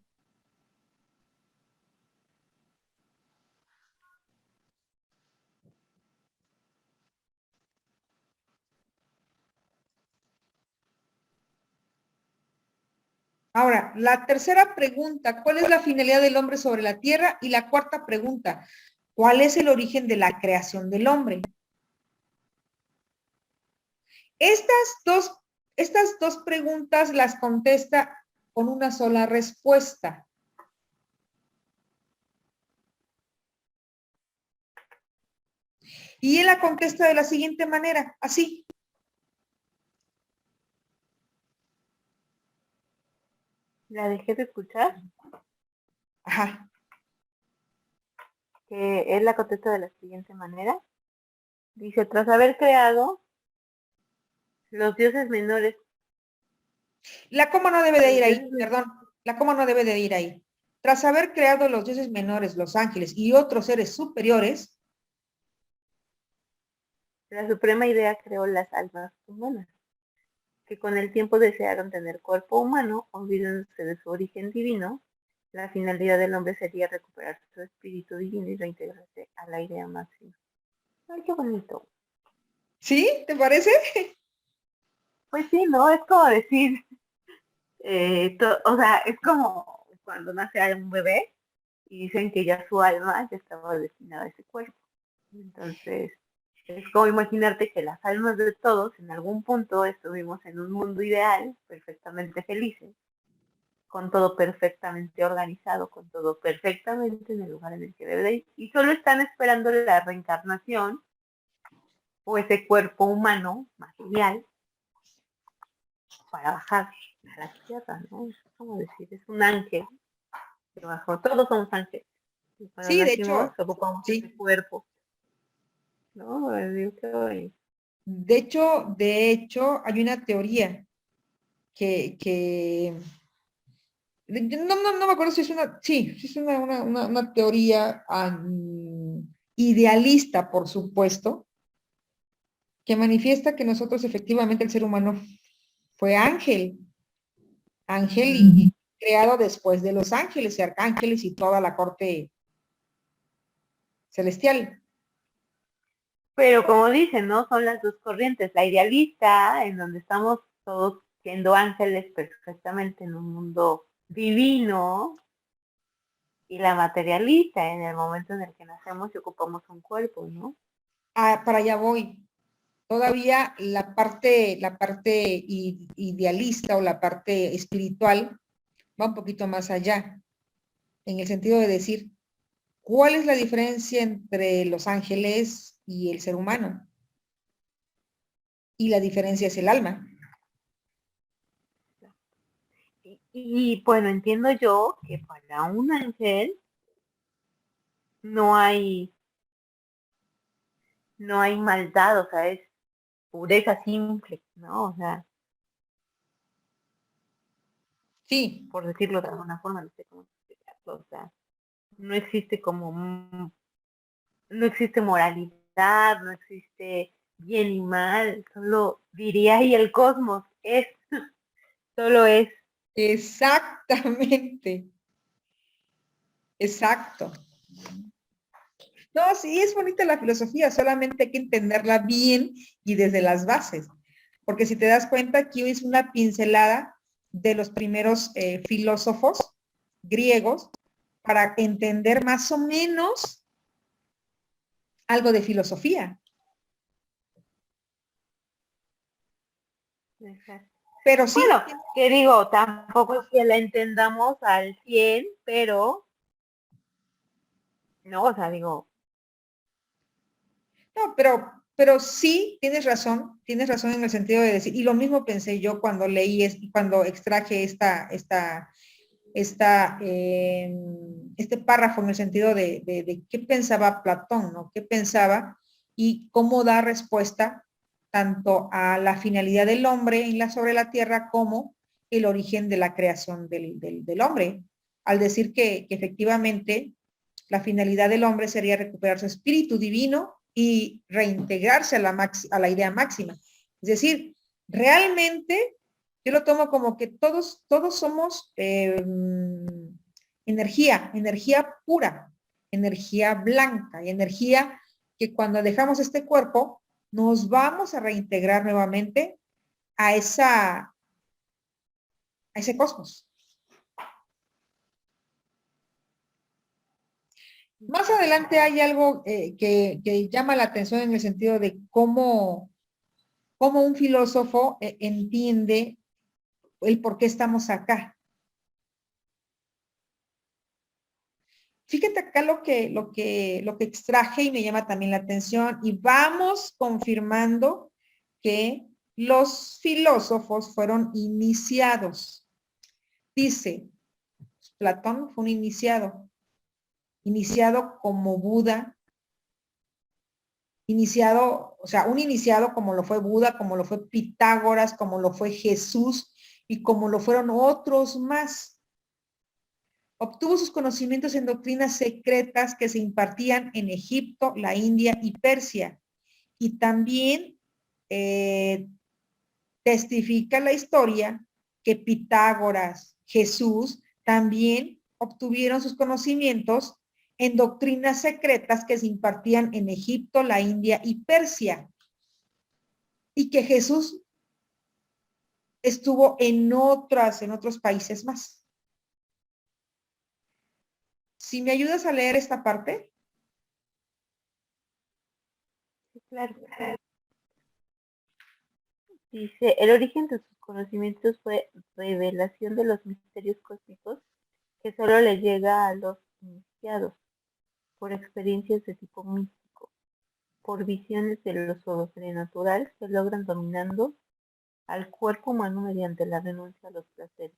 [SPEAKER 1] Ahora, la tercera pregunta, ¿cuál es la finalidad del hombre sobre la tierra? Y la cuarta pregunta, ¿cuál es el origen de la creación del hombre? Estas dos preguntas las contesta con una sola respuesta. Y él la contesta de la siguiente manera, así.
[SPEAKER 2] La dejé de escuchar,
[SPEAKER 1] Ajá.
[SPEAKER 2] que él la contesta de la siguiente manera. Dice, tras haber creado los dioses menores,
[SPEAKER 1] La coma no debe de
[SPEAKER 2] los
[SPEAKER 1] ir ahí,
[SPEAKER 2] dioses,
[SPEAKER 1] perdón. La coma no debe de ir ahí. Tras haber creado los dioses menores, los ángeles y otros seres superiores,
[SPEAKER 2] la suprema idea creó las almas humanas, que con el tiempo desearon tener cuerpo humano, olvidándose de su origen divino. La finalidad del hombre sería recuperar su espíritu divino y reintegrarse a la idea máxima. Ay, qué bonito.
[SPEAKER 1] ¿sí? ¿Te parece?
[SPEAKER 2] Pues sí, ¿no? Es como decir, o sea, es como cuando nace un bebé y dicen que ya su alma ya estaba destinada a ese cuerpo. Entonces, es como imaginarte que las almas de todos en algún punto estuvimos en un mundo ideal, perfectamente felices, con todo perfectamente organizado, con todo perfectamente en el lugar en el que debe de ir, y solo están esperando la reencarnación o ese cuerpo humano material para bajar a la tierra, ¿no? Es como decir, es un ángel que bajó, todos somos ángeles, y cuando
[SPEAKER 1] Sí, de
[SPEAKER 2] nacimos
[SPEAKER 1] hecho,
[SPEAKER 2] ocupamos ese
[SPEAKER 1] sí.
[SPEAKER 2] cuerpo, ¿no? Digo, qué bonito.
[SPEAKER 1] De hecho, hay una teoría que no me acuerdo si es una, sí es una teoría idealista, por supuesto, que manifiesta que nosotros efectivamente el ser humano fue ángel, ángel y creado después de los ángeles y arcángeles y toda la corte celestial.
[SPEAKER 2] Pero como dicen, ¿no? Son las dos corrientes, la idealista, en donde estamos todos siendo ángeles perfectamente en un mundo divino, y la materialista, en el momento en el que nacemos y ocupamos un cuerpo, ¿no?
[SPEAKER 1] Para allá voy. Todavía la parte idealista o la parte espiritual va un poquito más allá, en el sentido de decir, ¿cuál es la diferencia entre los ángeles y el ser humano? Y la diferencia es el alma.
[SPEAKER 2] Bueno, entiendo yo que para un ángel no hay, no hay maldad, o sea, es pureza simple, ¿no? O sea,
[SPEAKER 1] Sí,
[SPEAKER 2] por decirlo de alguna forma, no sé cómo explicarlo, o sea, no existe como, no existe moralidad, no existe bien y mal, solo diría y el cosmos es, solo es.
[SPEAKER 1] exactamente, exacto. No, sí, es bonita la filosofía, solamente hay que entenderla bien y desde las bases, porque si te das cuenta, aquí es una pincelada de los primeros filósofos griegos para entender más o menos algo de filosofía.
[SPEAKER 2] Exacto.
[SPEAKER 1] Pero sí,
[SPEAKER 2] Bueno, que digo, tampoco es que la entendamos al 100, pero, no, o sea, digo,
[SPEAKER 1] no, pero sí tienes razón en el sentido de decir, y lo mismo pensé yo cuando leí, cuando extraje este párrafo en el sentido de qué pensaba Platón, ¿no? ¿Qué pensaba y cómo da respuesta tanto a la finalidad del hombre sobre la tierra como el origen de la creación del hombre? Al decir que efectivamente la finalidad del hombre sería recuperar su espíritu divino y reintegrarse a la idea máxima. Es decir, realmente yo lo tomo como que todos somos energía pura, energía blanca y energía que cuando dejamos este cuerpo nos vamos a reintegrar nuevamente a ese cosmos. Más adelante hay algo que llama la atención en el sentido de cómo un filósofo entiende el por qué estamos acá. fíjate acá lo que extraje y me llama también la atención y vamos confirmando que los filósofos fueron iniciados. Dice, Platón fue un iniciado como Buda, o sea, un iniciado como lo fue Buda, como lo fue Pitágoras, como lo fue Jesús y como lo fueron otros más. Obtuvo sus conocimientos en doctrinas secretas que se impartían en Egipto, la India y Persia. Y también testifica la historia que Pitágoras, Jesús, también obtuvieron sus conocimientos en doctrinas secretas que se impartían en Egipto, la India y Persia. Y que Jesús estuvo en otros países más. Si me ayudas a leer esta parte.
[SPEAKER 2] Sí, claro. Dice, el origen de sus conocimientos fue revelación de los misterios cósmicos que solo le llega a los iniciados por experiencias de tipo místico, por visiones de lo sobrenatural que logran dominando al cuerpo humano mediante la renuncia a los placeres.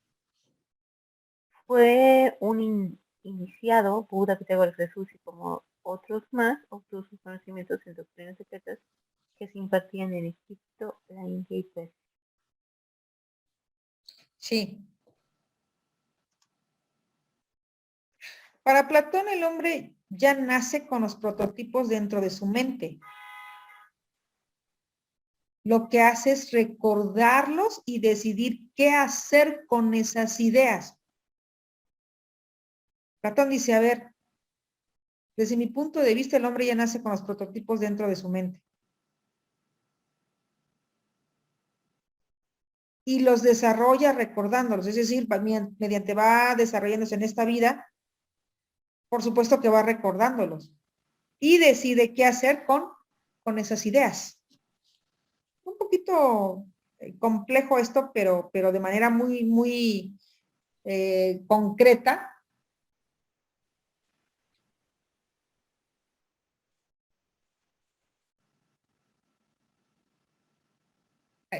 [SPEAKER 2] Fue un iniciado, Buda, Pitágoras, Jesús y como otros más, obtuvo sus conocimientos en doctrinas secretas que se impartían en Egipto, la India y Persia.
[SPEAKER 1] Sí. Para Platón el hombre ya nace con los prototipos dentro de su mente. Lo que hace es recordarlos y decidir qué hacer con esas ideas. Platón dice, a ver, desde mi punto de vista el hombre ya nace con los prototipos dentro de su mente. Y los desarrolla recordándolos, es decir, mediante va desarrollándose en esta vida, por supuesto que va recordándolos. Y decide qué hacer con esas ideas. Un poquito complejo esto, pero de manera muy, muy concreta.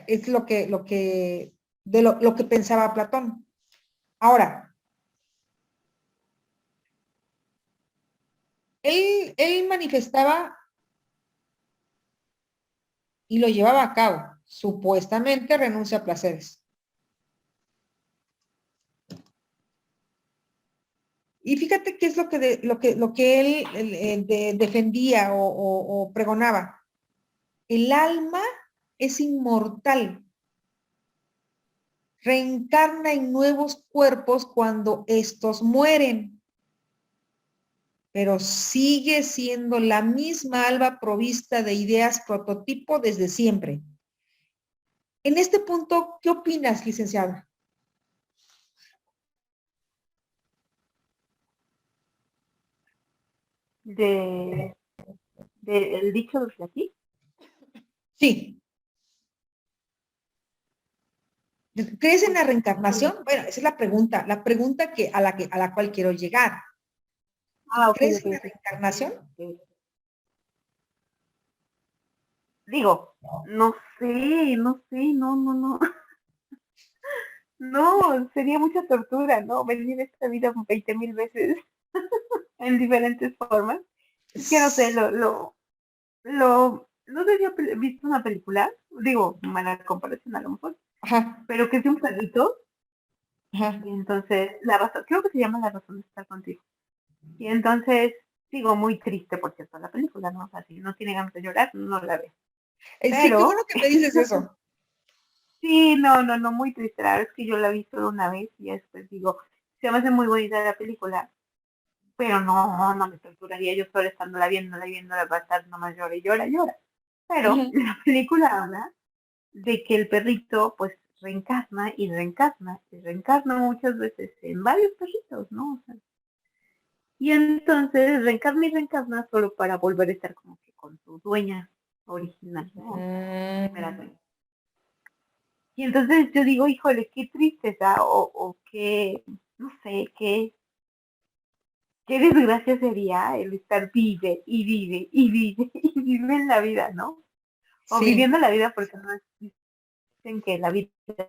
[SPEAKER 1] Es lo que pensaba Platón. Ahora, él manifestaba y lo llevaba a cabo. Supuestamente renuncia a placeres. Y fíjate qué es lo que él defendía o pregonaba. El alma es inmortal. Reencarna en nuevos cuerpos cuando estos mueren. Pero sigue siendo la misma alma provista de ideas prototipo desde siempre. En este punto, ¿qué opinas, licenciada?
[SPEAKER 2] El dicho de aquí.
[SPEAKER 1] Sí. ¿Crees en
[SPEAKER 2] Pues,
[SPEAKER 1] la reencarnación? Bueno, esa es la pregunta a la cual quiero llegar.
[SPEAKER 2] ok,
[SPEAKER 1] ¿Crees
[SPEAKER 2] ok,
[SPEAKER 1] en la
[SPEAKER 2] ok.
[SPEAKER 1] reencarnación?
[SPEAKER 2] Digo, no sé, no sé, no, no, no. No, sería mucha tortura, ¿no? Venir esta vida 20,000 veces en diferentes formas. Es que no sé, no sé si he visto una película, digo, mala comparación a lo mejor,
[SPEAKER 1] Ajá,
[SPEAKER 2] pero que es de un perrito,
[SPEAKER 1] ajá.
[SPEAKER 2] y entonces, la razón, creo que se llama La razón de estar contigo. Y entonces, digo, muy triste, por cierto, la película, ¿no? O sea, si no tiene ganas de llorar, no la ve.
[SPEAKER 1] Sí, qué bueno
[SPEAKER 2] Pero,
[SPEAKER 1] que me dices eso.
[SPEAKER 2] sí, no, no, no, muy triste. La verdad es que yo la vi solo una vez y después digo, se me hace muy bonita la película, pero no, no me torturaría yo solo estándola viéndola, va a estar nomás llora y llora, llora. Pero
[SPEAKER 1] Ajá.
[SPEAKER 2] la película habla de que el perrito pues reencarna y reencarna y reencarna muchas veces en varios perritos, ¿no? O sea, y entonces reencarna y reencarna solo para volver a estar como que con su dueña original, ¿no? O sea, su primera dueña. Y entonces yo digo, híjole, qué tristeza o qué, no sé, qué qué desgracia sería el estar vive y vive y vive y vive en la vida, ¿no? O
[SPEAKER 1] Sí,
[SPEAKER 2] viviendo la vida porque no dicen que la vida es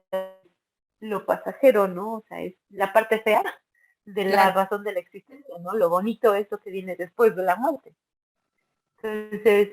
[SPEAKER 2] lo pasajero, ¿no? O sea, es la parte fea de la
[SPEAKER 1] claro.
[SPEAKER 2] razón de la existencia, ¿no? Lo bonito es lo que viene después de la muerte. Entonces,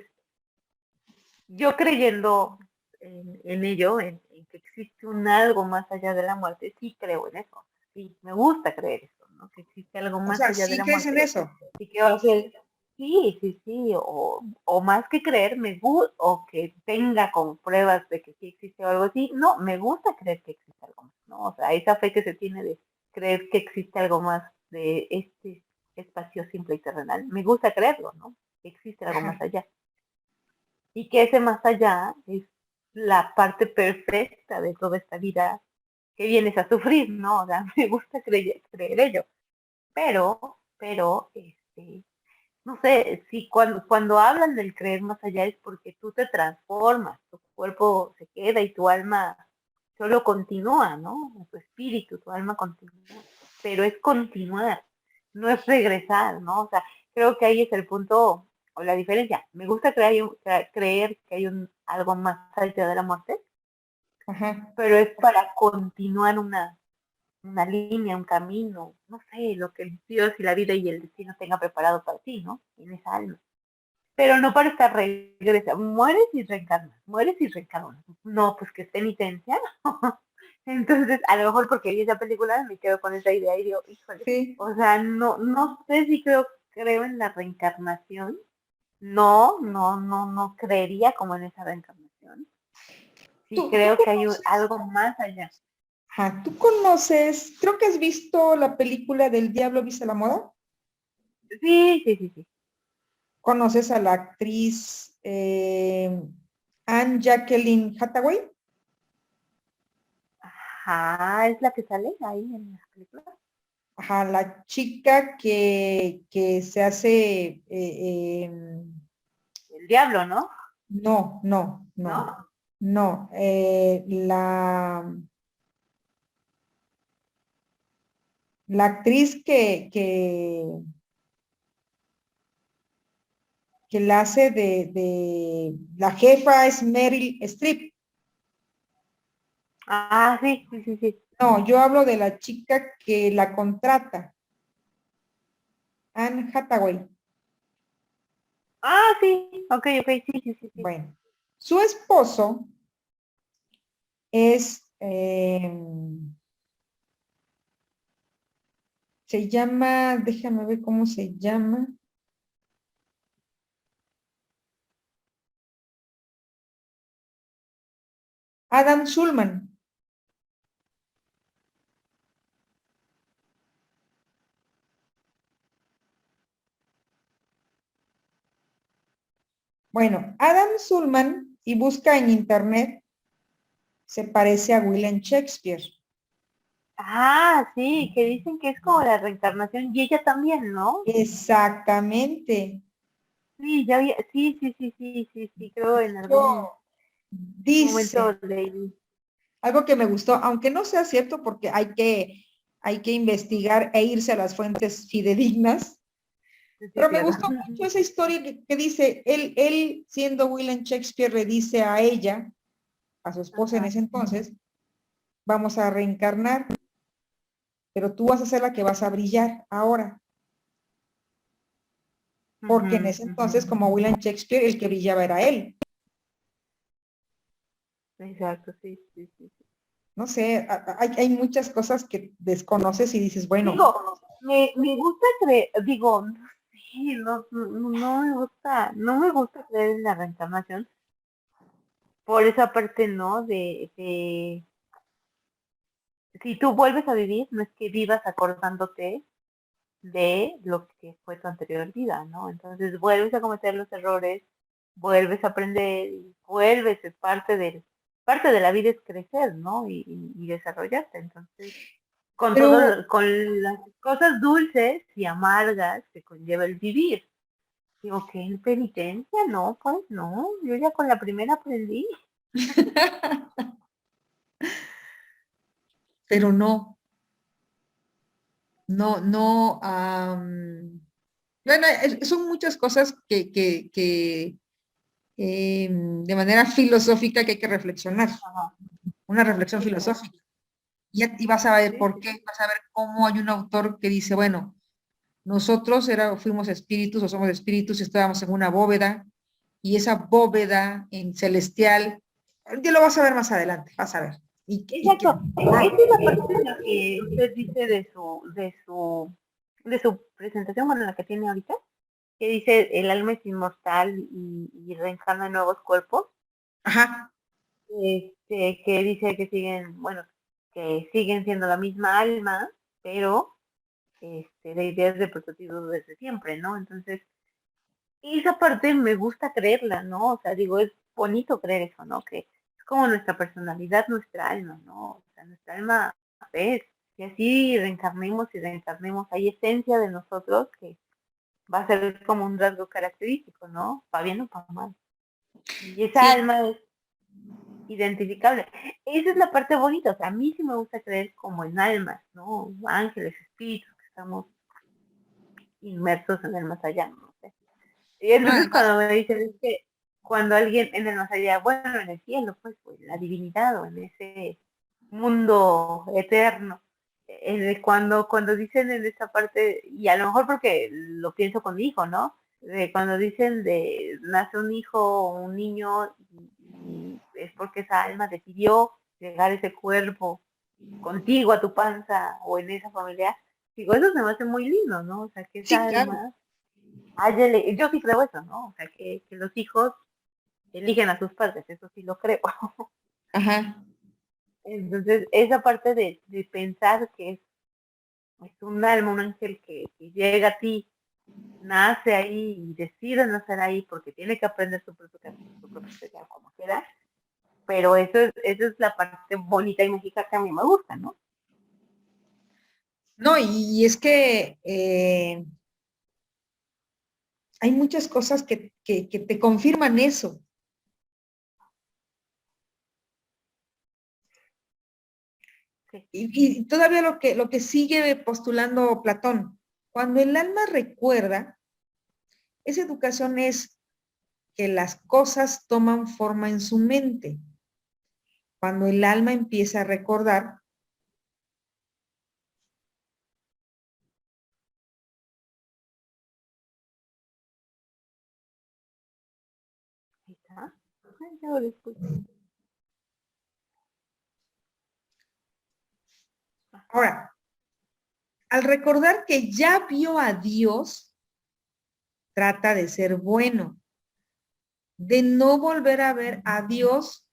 [SPEAKER 2] yo creyendo en ello, en que existe un algo más allá de la muerte, sí creo en eso. Sí, me gusta creer eso, ¿no? Que existe algo
[SPEAKER 1] O
[SPEAKER 2] más
[SPEAKER 1] sea,
[SPEAKER 2] allá de
[SPEAKER 1] ¿sí
[SPEAKER 2] la
[SPEAKER 1] crees en
[SPEAKER 2] muerte
[SPEAKER 1] eso?
[SPEAKER 2] y que va a ser, sí, sí, sí, o más que creer, me gusta, o que tenga como pruebas de que sí existe algo así, no, me gusta creer que existe algo más, ¿no? O sea, esa fe que se tiene de creer que existe algo más de este espacio simple y terrenal, me gusta creerlo, ¿no? Que existe algo más
[SPEAKER 1] Ajá,
[SPEAKER 2] allá y que ese más allá es la parte perfecta de toda esta vida que vienes a sufrir, ¿no? O sea, me gusta creer ello, pero, no sé, si cuando hablan del creer más allá es porque tú te transformas, tu cuerpo se queda y tu alma solo continúa, ¿no? Tu espíritu, tu alma continúa, pero es continuar, no es regresar, ¿no? O sea, creo que ahí es el punto o la diferencia. Me gusta creer que hay algo más allá de la muerte,
[SPEAKER 1] ajá.
[SPEAKER 2] pero es para continuar una línea, un camino, no sé, lo que el Dios y la vida y el destino tenga preparado para ti, ¿no? En esa alma. Pero no para estar regresa, mueres y reencarnas. No, pues que es penitencia. Entonces, a lo mejor porque vi esa película me quedo con esa idea y digo, híjole,
[SPEAKER 1] Sí.
[SPEAKER 2] o sea, no sé si creo en la reencarnación. No creería como en esa reencarnación. Sí
[SPEAKER 1] ¿Tú
[SPEAKER 2] creo que hay
[SPEAKER 1] conoces?
[SPEAKER 2] algo más allá.
[SPEAKER 1] Ajá, ¿tú conoces? Creo que has visto la película del Diablo Viste la Moda.
[SPEAKER 2] Sí, sí, sí, sí.
[SPEAKER 1] ¿Conoces a la actriz Anne Jacqueline Hathaway?
[SPEAKER 2] Ajá, es la que sale ahí en la película.
[SPEAKER 1] Ajá, la chica que se hace,
[SPEAKER 2] El diablo, ¿no?
[SPEAKER 1] no, no,
[SPEAKER 2] ¿No?
[SPEAKER 1] no, no, la actriz que la hace la jefa es Meryl Streep.
[SPEAKER 2] Ah, sí, sí, sí, sí.
[SPEAKER 1] No, yo hablo de la chica que la contrata, Anne Hathaway.
[SPEAKER 2] Ah, sí, ok, ok, sí, sí, sí, sí.
[SPEAKER 1] Bueno, su esposo es, se llama, déjame ver cómo se llama, Adam Schulman. Bueno, Adam Schulman, y busca en internet, se parece a William Shakespeare.
[SPEAKER 2] Ah, sí, que dicen que es como la reencarnación y ella también, ¿no?
[SPEAKER 1] Exactamente.
[SPEAKER 2] Sí, sí, sí, sí, sí, sí, sí, creo en algún
[SPEAKER 1] Yo dice,
[SPEAKER 2] momento leí.
[SPEAKER 1] algo que me gustó, aunque no sea cierto porque hay que investigar e irse a las fuentes fidedignas,
[SPEAKER 2] Sí,
[SPEAKER 1] pero me
[SPEAKER 2] claro.
[SPEAKER 1] gustó mucho esa historia que dice, él siendo William Shakespeare le dice a ella, a su esposa en
[SPEAKER 2] Ajá.
[SPEAKER 1] ese entonces, vamos a reencarnar, pero tú vas a ser la que vas a brillar ahora, porque en
[SPEAKER 2] Ujú,
[SPEAKER 1] ese
[SPEAKER 2] ujú.
[SPEAKER 1] entonces, como William Shakespeare, el que brillaba era él.
[SPEAKER 2] Exacto, sí, sí, sí, sí.
[SPEAKER 1] No sé, hay muchas cosas que desconoces y dices, bueno,
[SPEAKER 2] Digo, me gusta creer, digo, no sé, no me gusta creer en la reencarnación por esa parte, ¿no? De si tú vuelves a vivir, no es que vivas acordándote de lo que fue tu anterior vida, ¿no? Entonces vuelves a cometer los errores, vuelves a aprender, y vuelves, es parte de la vida es crecer, ¿no? Y desarrollarte. Entonces,
[SPEAKER 1] pero,
[SPEAKER 2] con las cosas dulces y amargas que conlleva el vivir. Digo, ¿qué penitencia? No, pues no, yo ya con la primera aprendí.
[SPEAKER 1] pero no. no, bueno, son muchas cosas de manera filosófica que hay que reflexionar,
[SPEAKER 2] Ajá.
[SPEAKER 1] una reflexión
[SPEAKER 2] Sí, claro.
[SPEAKER 1] filosófica. Y vas a ver
[SPEAKER 2] Sí,
[SPEAKER 1] por
[SPEAKER 2] sí,
[SPEAKER 1] qué, vas a ver cómo hay un autor que dice, bueno, nosotros fuimos espíritus o somos espíritus y estábamos en una bóveda y esa bóveda en celestial, ya lo vas a ver más adelante, vas a ver. Y que
[SPEAKER 2] exacto. Esa es la parte en la que usted dice de su presentación, bueno, la que tiene ahorita, que dice el alma es inmortal y reencarna en nuevos cuerpos,
[SPEAKER 1] ajá,
[SPEAKER 2] que dice que siguen, bueno, que siguen siendo la misma alma, pero de ideas de prototipos desde siempre, ¿no? Entonces, esa parte me gusta creerla, ¿no? O sea, digo, es bonito creer eso, ¿no? Que es como nuestra personalidad, nuestra alma, ¿no? O sea, nuestra alma es, y así reencarnemos y reencarnemos, hay esencia de nosotros que va a ser como un rasgo característico, ¿no? Para bien o para mal. Y esa
[SPEAKER 1] sí,
[SPEAKER 2] alma es identificable. Esa es la parte bonita, o sea, a mí sí me gusta creer como en almas, ¿no? Ángeles, espíritus, que estamos inmersos en el más allá, ¿no? Y
[SPEAKER 1] no,
[SPEAKER 2] entonces
[SPEAKER 1] además,
[SPEAKER 2] cuando me dicen es que cuando alguien en el más allá, bueno, en el cielo, pues la divinidad o en ese mundo eterno, cuando dicen en esa parte, y a lo mejor porque lo pienso con mi hijo, ¿no? Cuando dicen de nace un hijo o un niño y es porque esa alma decidió llegar a ese cuerpo contigo, a tu panza o en esa familia, digo, eso se me hace muy lindo, ¿no? O sea, que
[SPEAKER 1] sí,
[SPEAKER 2] esa
[SPEAKER 1] claro,
[SPEAKER 2] alma yo sí creo eso, ¿no? O sea, que los hijos eligen a sus padres, eso sí lo creo.
[SPEAKER 1] ajá.
[SPEAKER 2] Entonces, esa parte de pensar que es un alma, un ángel que llega a ti, nace ahí y decide nacer ahí porque tiene que aprender su propio historia como quiera, pero eso es la parte bonita y mágica que a mí me gusta, ¿no?
[SPEAKER 1] No, y es que hay muchas cosas que te confirman eso.
[SPEAKER 2] Sí,
[SPEAKER 1] Y todavía lo que sigue postulando Platón, cuando el alma recuerda, esa educación es que las cosas toman forma en su mente. Cuando el alma empieza a recordar,
[SPEAKER 2] ahí está. Ay, yo lo escucho.
[SPEAKER 1] ahora, al recordar que ya vio a Dios, trata de ser bueno, de no volver a ver a Dios,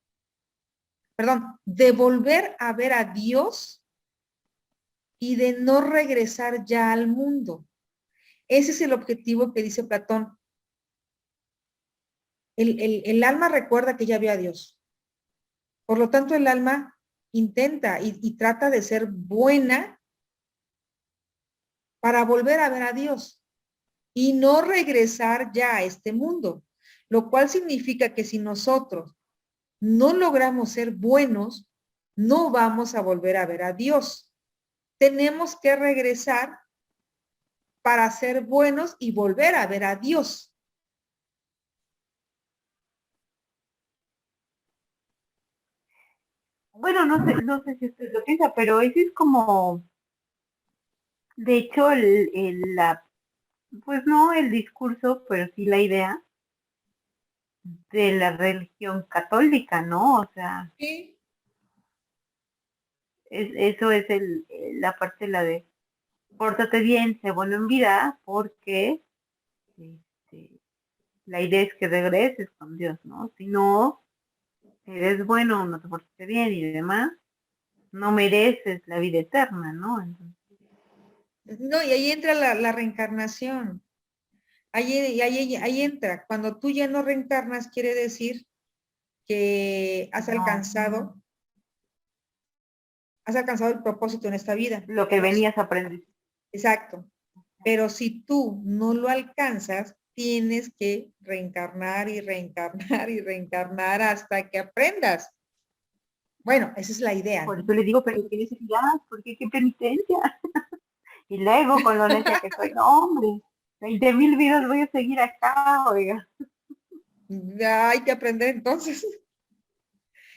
[SPEAKER 1] perdón, de volver a ver a Dios y de no regresar ya al mundo. Ese es el objetivo que dice Platón. El alma recuerda que ya vio a Dios. Por lo tanto, el alma intenta y trata de ser buena para volver a ver a Dios y no regresar ya a este mundo, lo cual significa que si nosotros no logramos ser buenos, no vamos a volver a ver a Dios. Tenemos que regresar para ser buenos y volver a ver a Dios.
[SPEAKER 2] Bueno, no sé si usted lo piensa, pero ese es como, de hecho, pues no el discurso, pero sí la idea de la religión católica, ¿no? O sea,
[SPEAKER 1] Sí,
[SPEAKER 2] eso es la parte la de pórtate bien, sé bueno en vida, porque este, la idea es que regreses con Dios, ¿no? Si no eres bueno, no te portaste bien y demás, no mereces la vida eterna, ¿no? Entonces,
[SPEAKER 1] no, y ahí entra la reencarnación. Ahí entra. Cuando tú ya no reencarnas, quiere decir que has alcanzado el propósito en esta vida.
[SPEAKER 2] lo que venías a aprender.
[SPEAKER 1] Exacto. Pero si tú no lo alcanzas, tienes que reencarnar y reencarnar y reencarnar hasta que aprendas. Bueno, esa es la idea,
[SPEAKER 2] Por
[SPEAKER 1] ¿no?
[SPEAKER 2] eso le digo, pero qué necesidad, ¿por qué qué penitencia? Y luego con lo necia que soy, no, hombre, 20,000 vidas voy a seguir acá, oiga.
[SPEAKER 1] Ya hay que aprender entonces.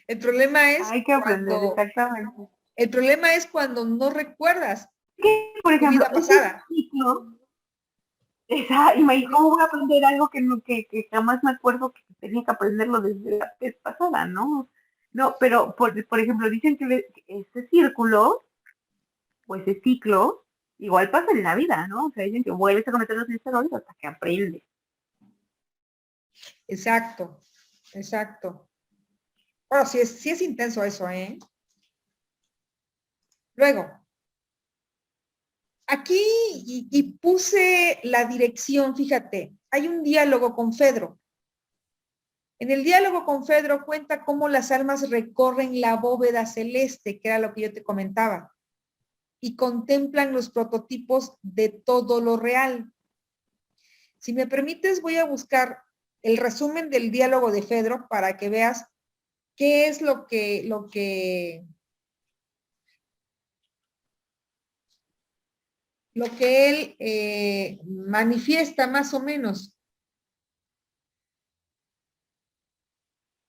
[SPEAKER 1] El problema es
[SPEAKER 2] Hay que aprender,
[SPEAKER 1] cuando,
[SPEAKER 2] exactamente.
[SPEAKER 1] el problema es cuando no recuerdas
[SPEAKER 2] Que, por
[SPEAKER 1] tu
[SPEAKER 2] ejemplo,
[SPEAKER 1] vida
[SPEAKER 2] ese
[SPEAKER 1] pasada.
[SPEAKER 2] ciclo, ¿cómo voy a aprender algo que, no, que jamás me acuerdo que tenía que aprenderlo desde la vez pasada, ¿no? No, pero, por ejemplo, dicen que ese círculo o ese ciclo igual pasa en la vida, ¿no? O sea, dicen que vuelves a cometer los mismos errores hasta que aprendes.
[SPEAKER 1] Exacto, exacto. Bueno, sí es intenso eso, ¿eh? Luego, aquí y puse la dirección, fíjate, hay un diálogo con Fedro. En el diálogo con Fedro cuenta cómo las almas recorren la bóveda celeste, que era lo que yo te comentaba, y contemplan los prototipos de todo lo real. Si me permites, voy a buscar el resumen del diálogo de Fedro para que veas qué es lo que él manifiesta más o menos.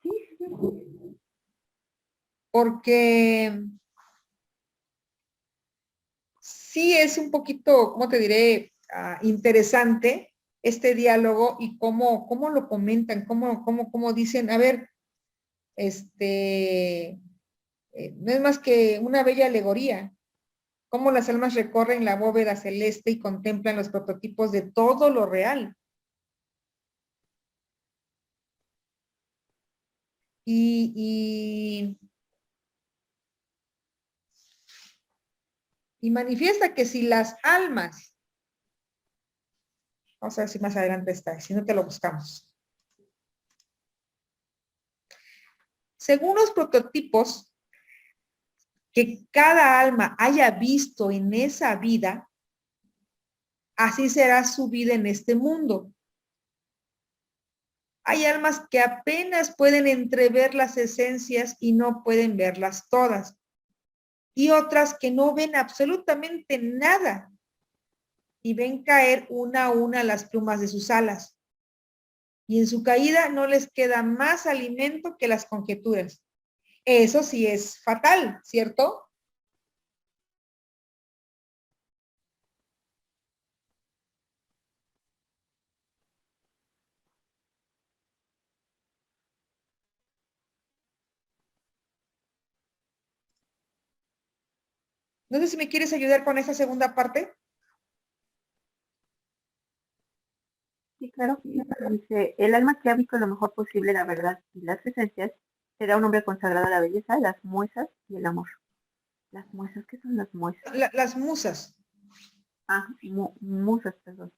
[SPEAKER 2] Sí, sí,
[SPEAKER 1] Porque sí es un poquito, ¿cómo te diré? Interesante este diálogo y cómo lo comentan, cómo dicen, a ver, no es más que una bella alegoría, cómo las almas recorren la bóveda celeste y contemplan los prototipos de todo lo real. Y, y manifiesta que si las almas, vamos a ver si más adelante está, si no te lo buscamos. Según los prototipos que cada alma haya visto en esa vida, así será su vida en este mundo. Hay almas que apenas pueden entrever las esencias y no pueden verlas todas. Y otras que no ven absolutamente nada y ven caer una a una las plumas de sus alas. Y en su caída no les queda más alimento que las conjeturas. Eso sí es fatal, ¿cierto? No sé si me quieres ayudar con esa segunda parte.
[SPEAKER 2] sí, claro. Dice, el alma que ha visto lo mejor posible la verdad y las esencias será un hombre consagrado a la belleza, las muesas y el amor. Las muesas, ¿qué son las muesas?
[SPEAKER 1] Las musas.
[SPEAKER 2] Ah, musas, perdón.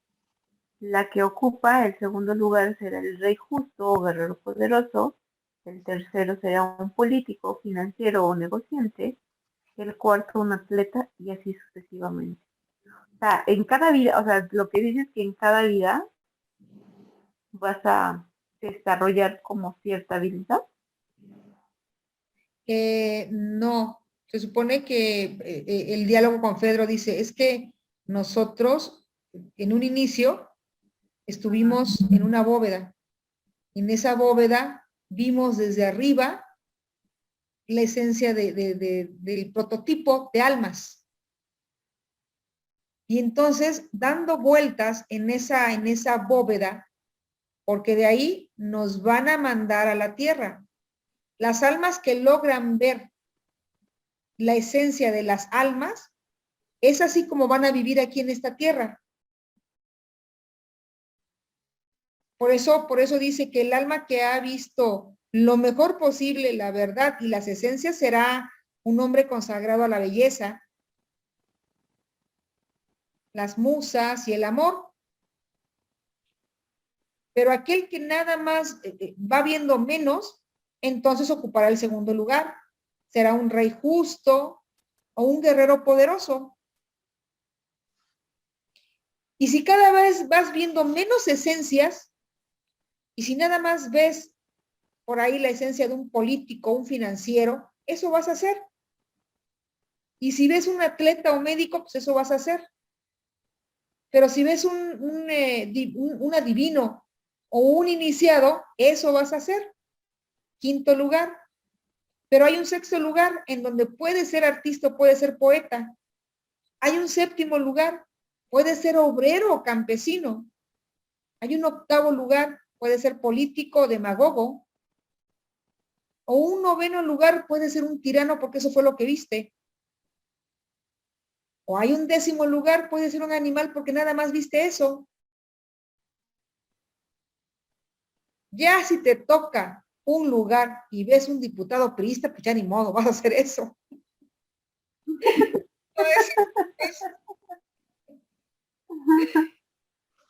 [SPEAKER 2] La que ocupa el segundo lugar será el rey justo o guerrero poderoso. El tercero será un político, financiero o negociante. El cuarto un atleta y así sucesivamente. O sea, en cada vida, o sea, lo que dice es que en cada vida vas a desarrollar como cierta habilidad.
[SPEAKER 1] No, se supone que el diálogo con Fedro dice, es que nosotros en un inicio
[SPEAKER 2] Ajá.
[SPEAKER 1] estuvimos en una bóveda. En esa bóveda vimos desde arriba la esencia del prototipo de almas. Y entonces, dando vueltas en esa bóveda, porque de ahí nos van a mandar a la tierra. Las almas que logran ver la esencia de las almas, es así como van a vivir aquí en esta tierra. Por eso dice que el alma que ha visto lo mejor posible, la verdad y las esencias, será un hombre consagrado a la belleza, las musas y el amor. Pero aquel que nada más va viendo menos, entonces ocupará el segundo lugar. Será un rey justo o un guerrero poderoso. Y si cada vez vas viendo menos esencias, y si nada más ves por ahí la esencia de un político, un financiero, eso vas a hacer. Y si ves un atleta o médico, pues eso vas a hacer. Pero si ves un adivino o un iniciado, eso vas a hacer. Quinto lugar. Pero hay un sexto lugar en donde puede ser artista o puede ser poeta. Hay un séptimo lugar, puede ser obrero o campesino. Hay un octavo lugar, puede ser político o demagogo. O un noveno lugar puede ser un tirano porque eso fue lo que viste. O hay un décimo lugar, puede ser un animal porque nada más viste eso. Ya si te toca un lugar y ves un diputado priista, pues ya ni modo, vas a hacer eso.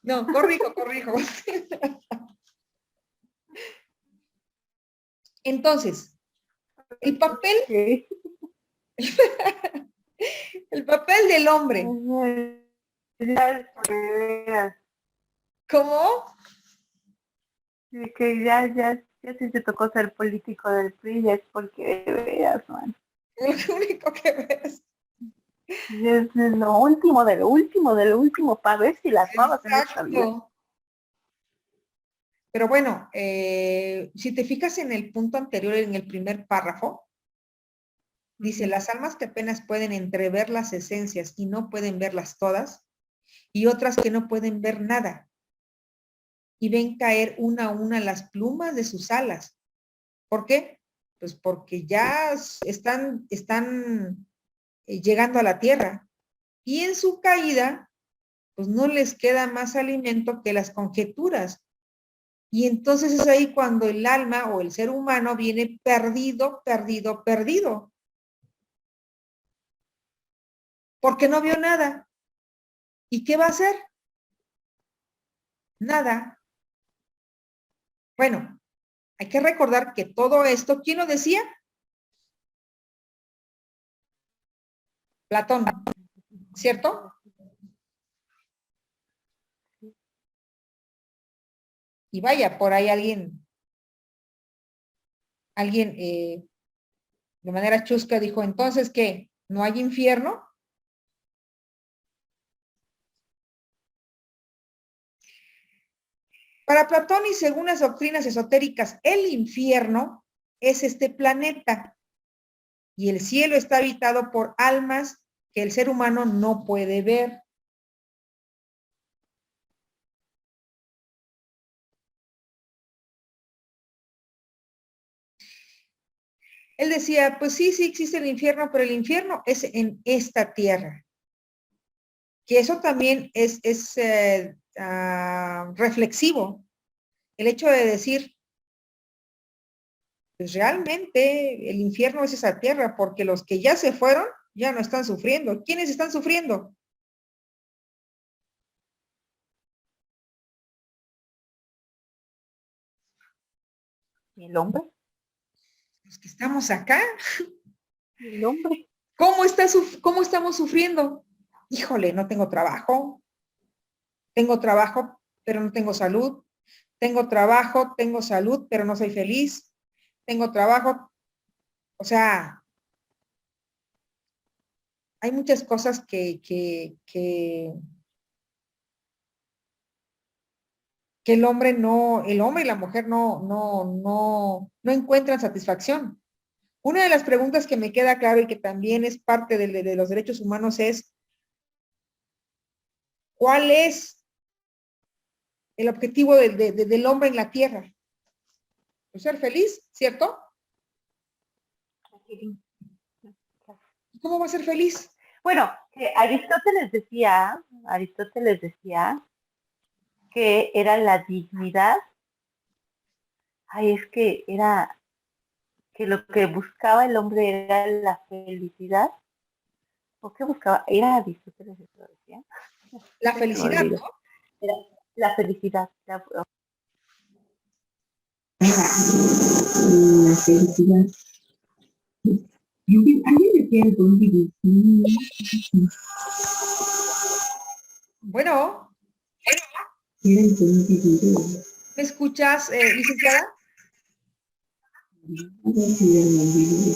[SPEAKER 1] No, corrijo. Entonces, el papel,
[SPEAKER 2] Okay.
[SPEAKER 1] el papel del hombre. ¿Cómo?
[SPEAKER 2] Que ya si te tocó ser político del PRI, ya es porque de veras, man.
[SPEAKER 1] Lo único que ves.
[SPEAKER 2] Es lo último de lo último para ver si las babas en esta vida.
[SPEAKER 1] Exacto. Pero bueno, si te fijas en el punto anterior, en el primer párrafo, dice, las almas que apenas pueden entrever las esencias y no pueden verlas todas, y otras que no pueden ver nada, y ven caer una a una las plumas de sus alas. ¿Por qué? Pues porque ya están llegando a la tierra, y en su caída, pues no les queda más alimento que las conjeturas. Y entonces es ahí cuando el alma o el ser humano viene perdido, porque no vio nada. ¿Y qué va a hacer? Nada. Bueno, hay que recordar que todo esto, ¿quién lo decía? Platón, ¿cierto? Y vaya, por ahí alguien de manera chusca dijo, entonces, ¿qué? ¿No hay infierno? Para Platón y según las doctrinas esotéricas, el infierno es este planeta y el cielo está habitado por almas que el ser humano no puede ver. Él decía, pues sí existe el infierno, pero el infierno es en esta tierra. Que eso también es reflexivo. El hecho de decir, pues realmente el infierno es esa tierra, porque los que ya se fueron ya no están sufriendo. ¿Quiénes están sufriendo?
[SPEAKER 2] ¿El hombre?
[SPEAKER 1] Los que estamos acá.
[SPEAKER 2] ¿El hombre?
[SPEAKER 1] ¿Cómo estamos sufriendo? Híjole, no tengo trabajo, pero no tengo salud. Tengo trabajo, tengo salud, pero no soy feliz. Tengo trabajo, o sea, hay muchas cosas que el hombre y la mujer no encuentran satisfacción. Una de las preguntas que me queda claro y que también es parte de los derechos humanos es, ¿cuál es el objetivo del hombre en la tierra? Pues ser feliz, ¿cierto? ¿Cómo va a ser feliz?
[SPEAKER 2] Bueno, Aristóteles decía que era la dignidad. Ay, es que era que lo que buscaba el hombre era la felicidad. ¿O qué buscaba? Era Aristóteles, eso lo decía.
[SPEAKER 1] La
[SPEAKER 2] Se me
[SPEAKER 1] felicidad,
[SPEAKER 2] olvidó.
[SPEAKER 1] ¿no?
[SPEAKER 2] Era la felicidad.
[SPEAKER 3] La felicidad. ¿Alguien me quiere convivir?
[SPEAKER 1] Bueno,
[SPEAKER 3] ¿Quieren convivir?
[SPEAKER 1] ¿me escuchas, licenciada?
[SPEAKER 3] ¿Quieren convivir?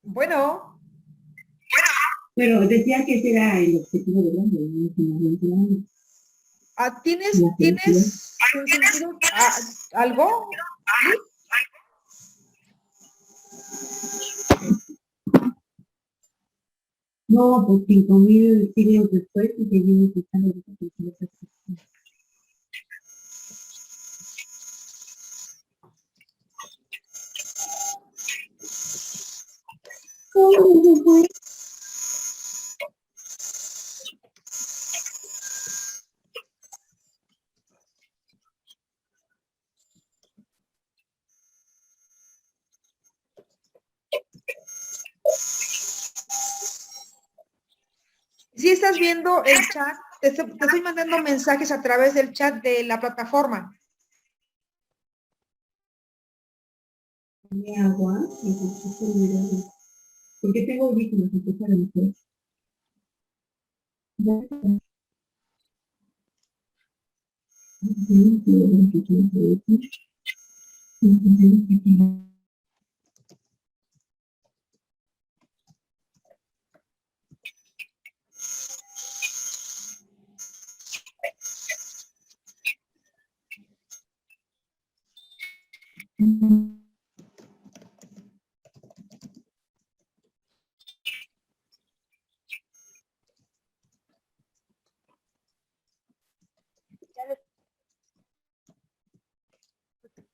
[SPEAKER 1] Bueno,
[SPEAKER 3] Pero decía que ese era el objetivo del hombre, no finalmente el hombre.
[SPEAKER 1] ¿Tienes,
[SPEAKER 3] La felicidad.
[SPEAKER 1] tienes sentido, algo?
[SPEAKER 3] No, pues 5000 siglos después y seguimos estando en esa felicidad.
[SPEAKER 1] Si estás viendo el chat, te estoy mandando mensajes a través del chat de la plataforma.
[SPEAKER 3] De agua y se olvidado. ¿Por qué tengo audífonos? Empieza a mejor.
[SPEAKER 2] Ya les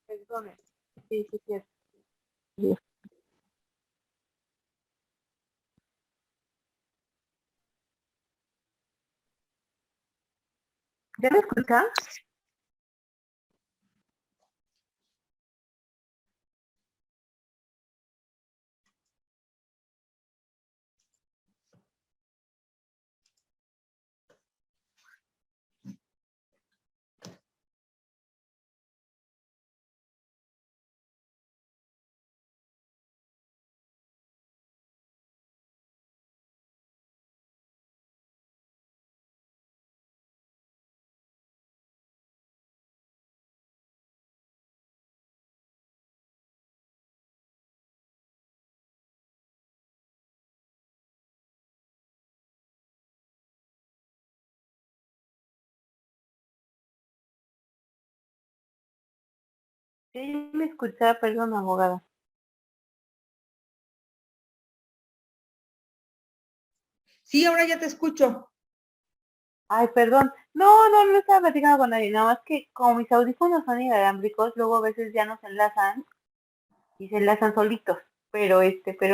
[SPEAKER 2] perdone. Sí, sí, sí. Sí. ¿Ya me escucha? Sí, me escucha, perdón, abogada.
[SPEAKER 1] Sí, ahora ya te escucho.
[SPEAKER 2] Ay, perdón. No, no, no estaba platicando con nadie. Nada más que como mis audífonos son inalámbricos, luego a veces ya no se enlazan y se enlazan solitos. Pero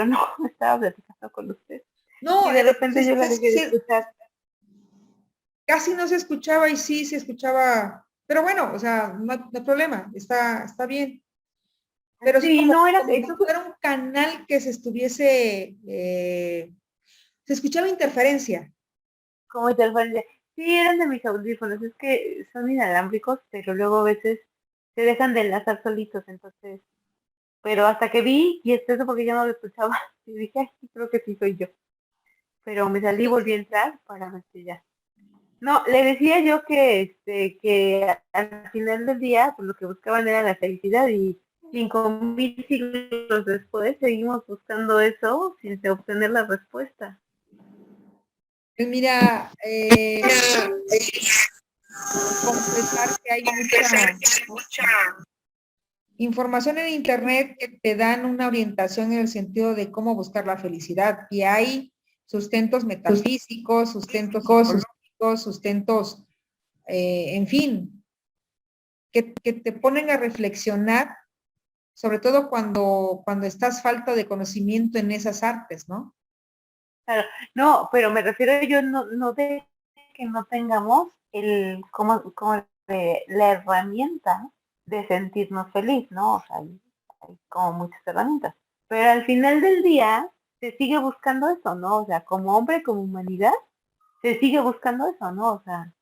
[SPEAKER 2] no, estaba platicando con usted. Y
[SPEAKER 1] No,
[SPEAKER 2] de repente yo la dejé de escuchar.
[SPEAKER 1] casi no se escuchaba y sí se escuchaba, pero bueno, o sea, no hay problema, está bien. Pero sí
[SPEAKER 2] Sí, no, era
[SPEAKER 1] como que
[SPEAKER 2] eso,
[SPEAKER 1] no era un canal que se estuviese, se escuchaba interferencia.
[SPEAKER 2] como interferencia. Sí, eran de mis audífonos, es que son inalámbricos, pero luego a veces se dejan de enlazar solitos, entonces, pero hasta que vi, y esto es porque yo no lo escuchaba, y dije, ay, sí, creo que sí soy yo. Pero me salí y volví a entrar para ver si ya. No, le decía yo que al final del día, pues lo que buscaban era la felicidad y 5000 siglos después seguimos buscando eso sin obtener la respuesta.
[SPEAKER 1] Mira, confesar que hay mucha información en internet que te dan una orientación en el sentido de cómo buscar la felicidad y hay sustentos metafísicos, sustentos psicológicos, sustentos, en fin, que te ponen a reflexionar, sobre todo cuando estás falta de conocimiento en esas artes, ¿no?
[SPEAKER 2] Claro, no, pero me refiero yo no de que no tengamos como la herramienta de sentirnos feliz, ¿no? O sea, hay como muchas herramientas. Pero al final del día se sigue buscando eso, ¿no? O sea, como hombre, como humanidad, se sigue buscando eso, ¿no? O sea,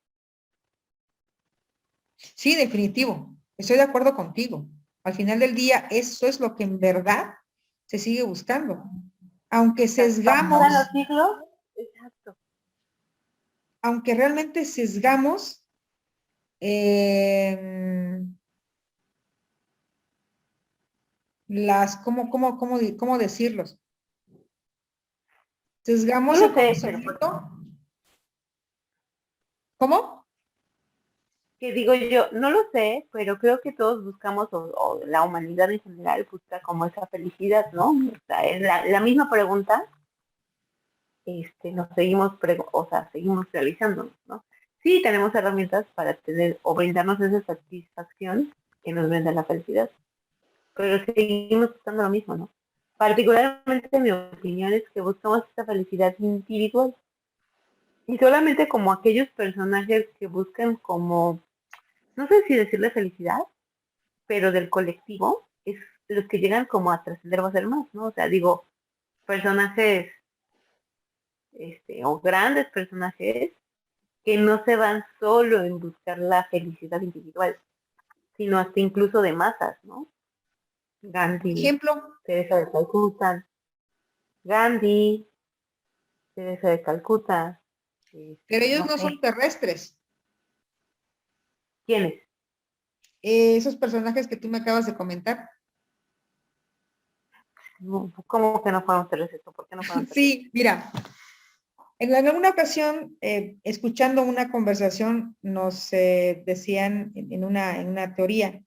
[SPEAKER 1] Sí, definitivo. Estoy de acuerdo contigo. Al final del día, eso es lo que en verdad se sigue buscando. Aunque sesgamos,
[SPEAKER 2] pasan los siglos, exacto.
[SPEAKER 1] aunque realmente sesgamos eh, ¿cómo decirlos? sesgamos
[SPEAKER 2] No
[SPEAKER 1] el
[SPEAKER 2] lo sé, pero
[SPEAKER 1] conocimiento. ¿Cómo?
[SPEAKER 2] que digo yo, no lo sé, pero creo que todos buscamos, o la humanidad en general busca como esa felicidad, ¿no? O sea, es la misma pregunta, nos seguimos, o sea, seguimos realizando, ¿no? Sí, tenemos herramientas para tener o brindarnos esa satisfacción que nos brinda la felicidad, pero seguimos buscando lo mismo, ¿no? Particularmente mi opinión es que buscamos esta felicidad individual y solamente como aquellos personajes que buscan como, no sé si decirle felicidad, pero del colectivo, es los que llegan como a trascender o a ser más, ¿no? O sea, digo, personajes, o grandes personajes que no se van solo en buscar la felicidad individual, sino hasta incluso de masas, ¿no? Gandhi,
[SPEAKER 1] Ejemplo,
[SPEAKER 2] Teresa de Calcuta, Gandhi, Teresa de Calcuta,
[SPEAKER 1] pero ellos
[SPEAKER 2] no
[SPEAKER 1] no son
[SPEAKER 2] sé,
[SPEAKER 1] terrestres.
[SPEAKER 2] ¿quiénes?
[SPEAKER 1] Esos personajes que tú me acabas de comentar.
[SPEAKER 2] ¿Cómo que no fueron terrestres? ¿Por qué no fueron terrestres?
[SPEAKER 1] Sí, mira, en alguna ocasión, escuchando una conversación, nos decían en una teoría,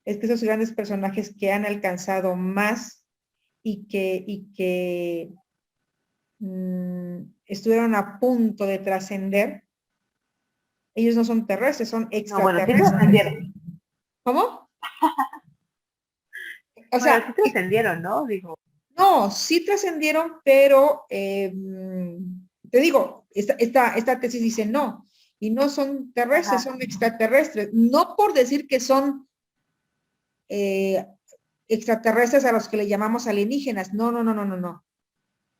[SPEAKER 1] es que esos grandes personajes que han alcanzado más y que estuvieron a punto de trascender, ellos no son terrestres, son
[SPEAKER 2] No, bueno, sí
[SPEAKER 1] extraterrestres.
[SPEAKER 2] trascendieron.
[SPEAKER 1] ¿Cómo? O
[SPEAKER 2] Bueno,
[SPEAKER 1] sea,
[SPEAKER 2] sí trascendieron, ¿no? Digo,
[SPEAKER 1] no, sí trascendieron, pero te digo, esta tesis dice no, y no son terrestres,
[SPEAKER 2] ajá.
[SPEAKER 1] son extraterrestres. No por decir que son eh, extraterrestres a los que le llamamos alienígenas, no, no, no, no, no, no.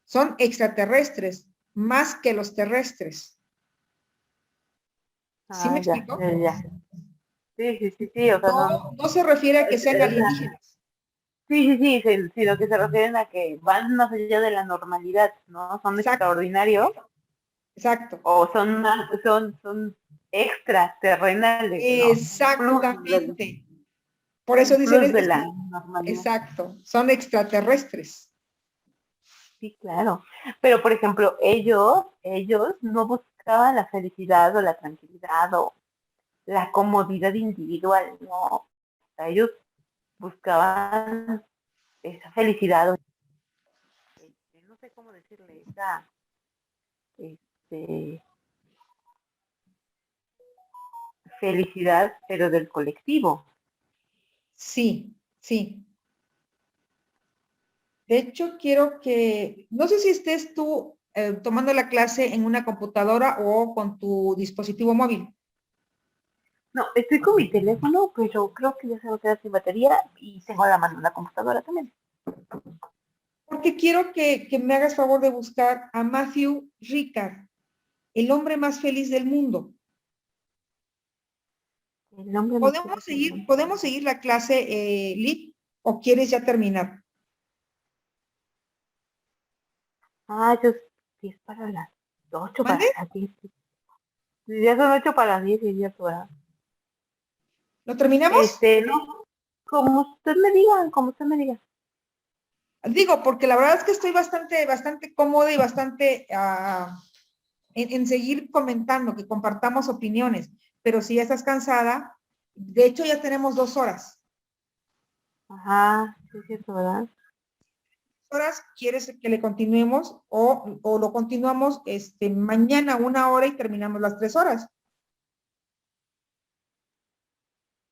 [SPEAKER 1] Son extraterrestres, más que los terrestres. ¿Sí me
[SPEAKER 2] Ah, ya,
[SPEAKER 1] explico?
[SPEAKER 2] ya, ya. Sí, sí, sí, sí, o sea, son,
[SPEAKER 1] No, no se refiere a que sean
[SPEAKER 2] o sea,
[SPEAKER 1] alienígenas.
[SPEAKER 2] sí, sí, sí, sino que se refieren a que van más allá de la normalidad, ¿no? Son
[SPEAKER 1] Exacto,
[SPEAKER 2] extraordinarios
[SPEAKER 1] exacto.
[SPEAKER 2] o son extraterrenales, ¿no?
[SPEAKER 1] Exactamente. Por eso
[SPEAKER 2] Un
[SPEAKER 1] dicen,
[SPEAKER 2] plus de
[SPEAKER 1] es
[SPEAKER 2] la
[SPEAKER 1] que,
[SPEAKER 2] normalidad.
[SPEAKER 1] exacto, son extraterrestres.
[SPEAKER 2] Sí, claro. Pero, por ejemplo, ellos no buscaban la felicidad o la tranquilidad o la comodidad individual, ¿no? O sea, ellos buscaban esa felicidad, no sé cómo decirle, esa, este, felicidad, pero del colectivo.
[SPEAKER 1] Sí, sí. De hecho, quiero que, no sé si estés tú tomando la clase en una computadora o con tu dispositivo móvil,
[SPEAKER 2] No, estoy con mi teléfono, pero creo que ya se va a quedar sin batería y tengo a la mano la computadora también.
[SPEAKER 1] porque quiero que me hagas favor de buscar a Matthew Ricard, el hombre más feliz del mundo.
[SPEAKER 2] El nombre más feliz del mundo.
[SPEAKER 1] Podemos seguir la clase, Liv, o quieres ya terminar?
[SPEAKER 2] Ah, yo, sí, es para las 8
[SPEAKER 1] ¿Mande?
[SPEAKER 2] para las 10. Ya son 8 para las 10 y ya hora.
[SPEAKER 1] ¿Lo terminamos?
[SPEAKER 2] No, como usted me diga, como usted me diga.
[SPEAKER 1] Digo, porque la verdad es que estoy bastante cómoda y bastante en seguir comentando, que compartamos opiniones, pero si ya estás cansada, de hecho ya tenemos 2 horas.
[SPEAKER 2] Ajá, sí es cierto, ¿verdad?
[SPEAKER 1] Horas, ¿quieres que le continuemos o lo continuamos mañana 1 hora y terminamos las 3 horas?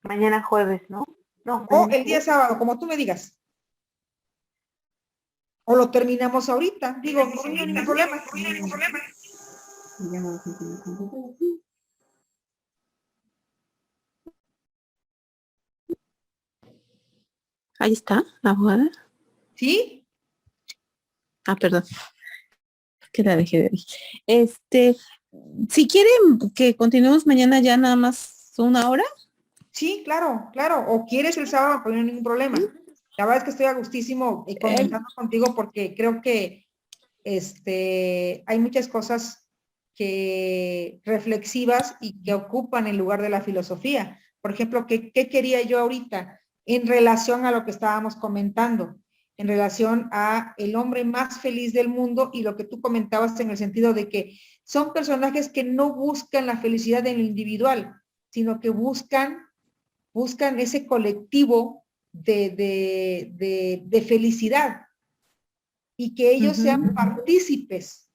[SPEAKER 2] Mañana jueves, ¿no? No,
[SPEAKER 1] O
[SPEAKER 2] mañana
[SPEAKER 1] el día
[SPEAKER 2] jueves.
[SPEAKER 1] sábado, como tú me digas. O lo terminamos ahorita. Digo, no hay ningún problema.
[SPEAKER 3] Y ya vamos a continuar con todo aquí.
[SPEAKER 4] Ahí está, abogada.
[SPEAKER 1] ¿Sí?
[SPEAKER 4] Ah, perdón, que la dejé de oír. Este, si quieren que continuemos mañana ya nada más 1 hora.
[SPEAKER 1] Sí, claro, claro. O quieres el sábado, pues no hay ningún problema. La verdad es que estoy a gustísimo comentando contigo porque creo que hay muchas cosas que reflexivas y que ocupan el lugar de la filosofía. Por ejemplo, ¿qué quería yo ahorita en relación a lo que estábamos comentando? en relación a el hombre más feliz del mundo y lo que tú comentabas en el sentido de que son personajes que no buscan la felicidad en lo individual, sino que buscan ese colectivo de felicidad y que ellos sean partícipes,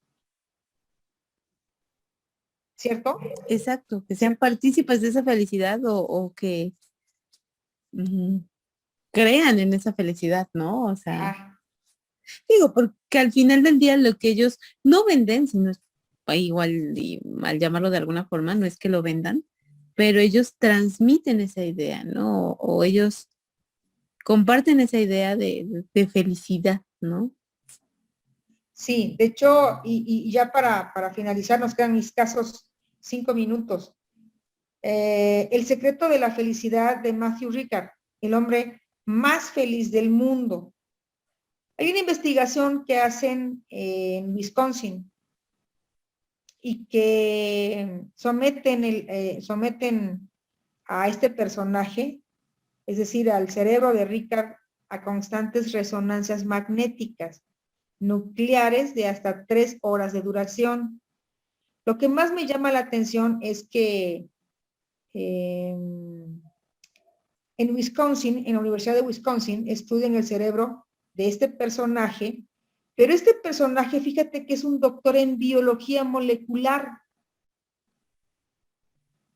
[SPEAKER 1] ¿cierto?
[SPEAKER 4] Exacto, que sean partícipes de esa felicidad o que crean en esa felicidad, ¿no? O sea,
[SPEAKER 1] Ajá.
[SPEAKER 4] digo, porque al final del día lo que ellos no venden, sino es igual, y al llamarlo de alguna forma, no es que lo vendan, pero ellos transmiten esa idea, ¿no? O ellos comparten esa idea de felicidad, ¿no?
[SPEAKER 1] Sí, de hecho, y ya para finalizar, nos quedan mis casos 5 minutos. El secreto de la felicidad de Matthew Ricard, el hombre más feliz del mundo. Hay una investigación que hacen en Wisconsin y que someten a este personaje, es decir, al cerebro de Ricard, a constantes resonancias magnéticas nucleares de hasta 3 horas de duración. Lo que más me llama la atención es que en Wisconsin, en la Universidad de Wisconsin, estudian el cerebro de este personaje, pero este personaje, fíjate que es un doctor en biología molecular,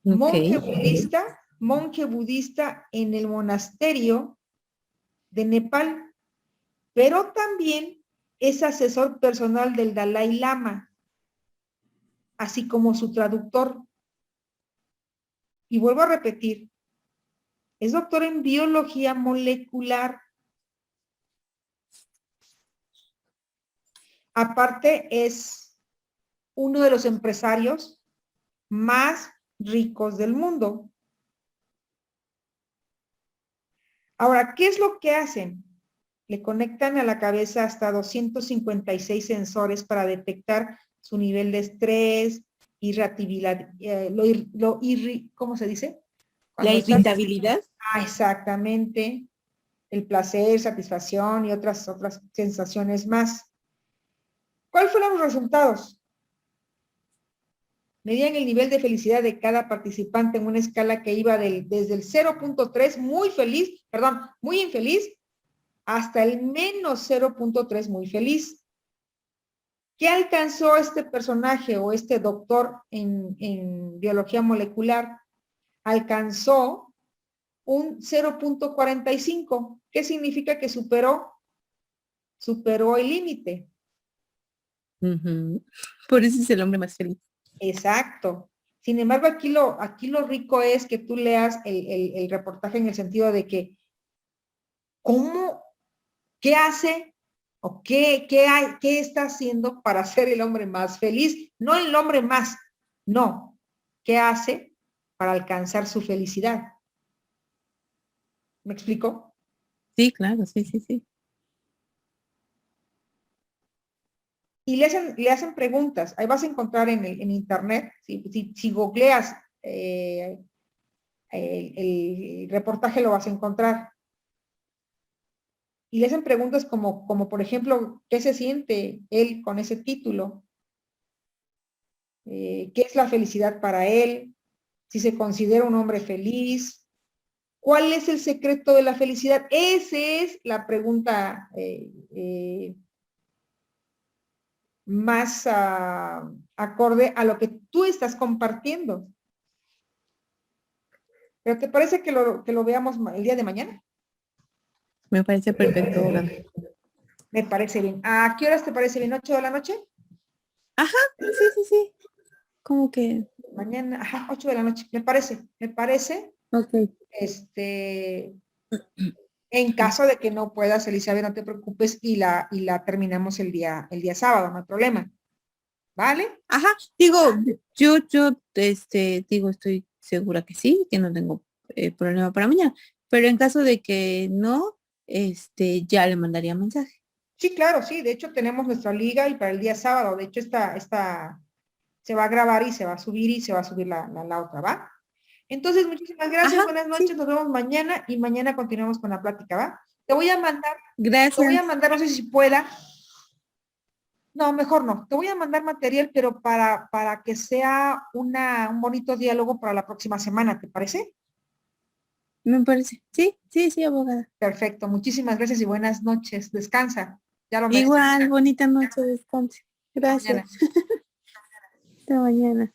[SPEAKER 4] Ok.
[SPEAKER 1] monje budista en el monasterio de Nepal, pero también es asesor personal del Dalai Lama, así como su traductor. Y vuelvo a repetir, es doctor en biología molecular. Aparte, es uno de los empresarios más ricos del mundo. Ahora, ¿qué es lo que hacen? Le conectan a la cabeza hasta 256 sensores para detectar su nivel de estrés, irritabilidad, ¿cómo se dice?
[SPEAKER 4] La irritabilidad.
[SPEAKER 1] Exactamente, el placer, satisfacción y otras sensaciones más. ¿Cuáles fueron los resultados? Medían el nivel de felicidad de cada participante en una escala que iba desde el 0.3, muy infeliz, hasta el menos 0.3, muy feliz. ¿Qué alcanzó este personaje o este doctor en biología molecular? Alcanzó un 0.45. ¿Qué significa que superó el límite?
[SPEAKER 4] Por eso es el hombre más feliz.
[SPEAKER 1] Exacto. Sin embargo, aquí lo rico es que tú leas el reportaje en el sentido de que, ¿qué hace o qué está haciendo para ser el hombre más feliz? No el hombre más, no. ¿Qué hace para alcanzar su felicidad? ¿Me explico?
[SPEAKER 4] Sí, claro, sí, sí, sí.
[SPEAKER 1] Y le hacen preguntas. Ahí vas a encontrar en internet, si googleas el reportaje lo vas a encontrar. Y le hacen preguntas como por ejemplo, ¿qué se siente él con ese título? ¿Qué es la felicidad para él? Si se considera un hombre feliz. ¿Cuál es el secreto de la felicidad? Esa es la pregunta más acorde a lo que tú estás compartiendo. ¿Pero te parece que lo veamos el día de mañana?
[SPEAKER 4] Me parece perfecto, Gaby.
[SPEAKER 1] Me parece bien. ¿A qué horas te parece bien? ¿8 de la noche?
[SPEAKER 4] Ajá, sí, sí, sí. Como que,
[SPEAKER 1] Mañana, ajá, 8 de la noche. Me parece.
[SPEAKER 4] ok.
[SPEAKER 1] En caso de que no puedas, Elizabeth, no te preocupes y la terminamos el día sábado, no hay problema. ¿Vale?
[SPEAKER 4] Ajá, digo, digo, estoy segura que sí, que no tengo problema para mañana, pero en caso de que no, ya le mandaría mensaje.
[SPEAKER 1] Sí, claro, sí. De hecho, tenemos nuestra liga y para el día sábado, de hecho, esta se va a grabar y se va a subir la otra, ¿va? Entonces, muchísimas gracias,
[SPEAKER 4] Ajá,
[SPEAKER 1] buenas noches,
[SPEAKER 4] sí,
[SPEAKER 1] nos vemos mañana y mañana continuamos con la plática, ¿va? Te voy a mandar,
[SPEAKER 4] Gracias.
[SPEAKER 1] no sé si pueda. No, mejor no. Te voy a mandar material, pero para que sea un bonito diálogo para la próxima semana, ¿te parece?
[SPEAKER 4] Me parece. Sí, sí, sí, abogada.
[SPEAKER 1] Perfecto. Muchísimas gracias y buenas noches. Descansa. Ya lo mereces.
[SPEAKER 4] Igual, bonita noche, descanse.
[SPEAKER 1] Hasta mañana.
[SPEAKER 4] Gracias. Hasta mañana.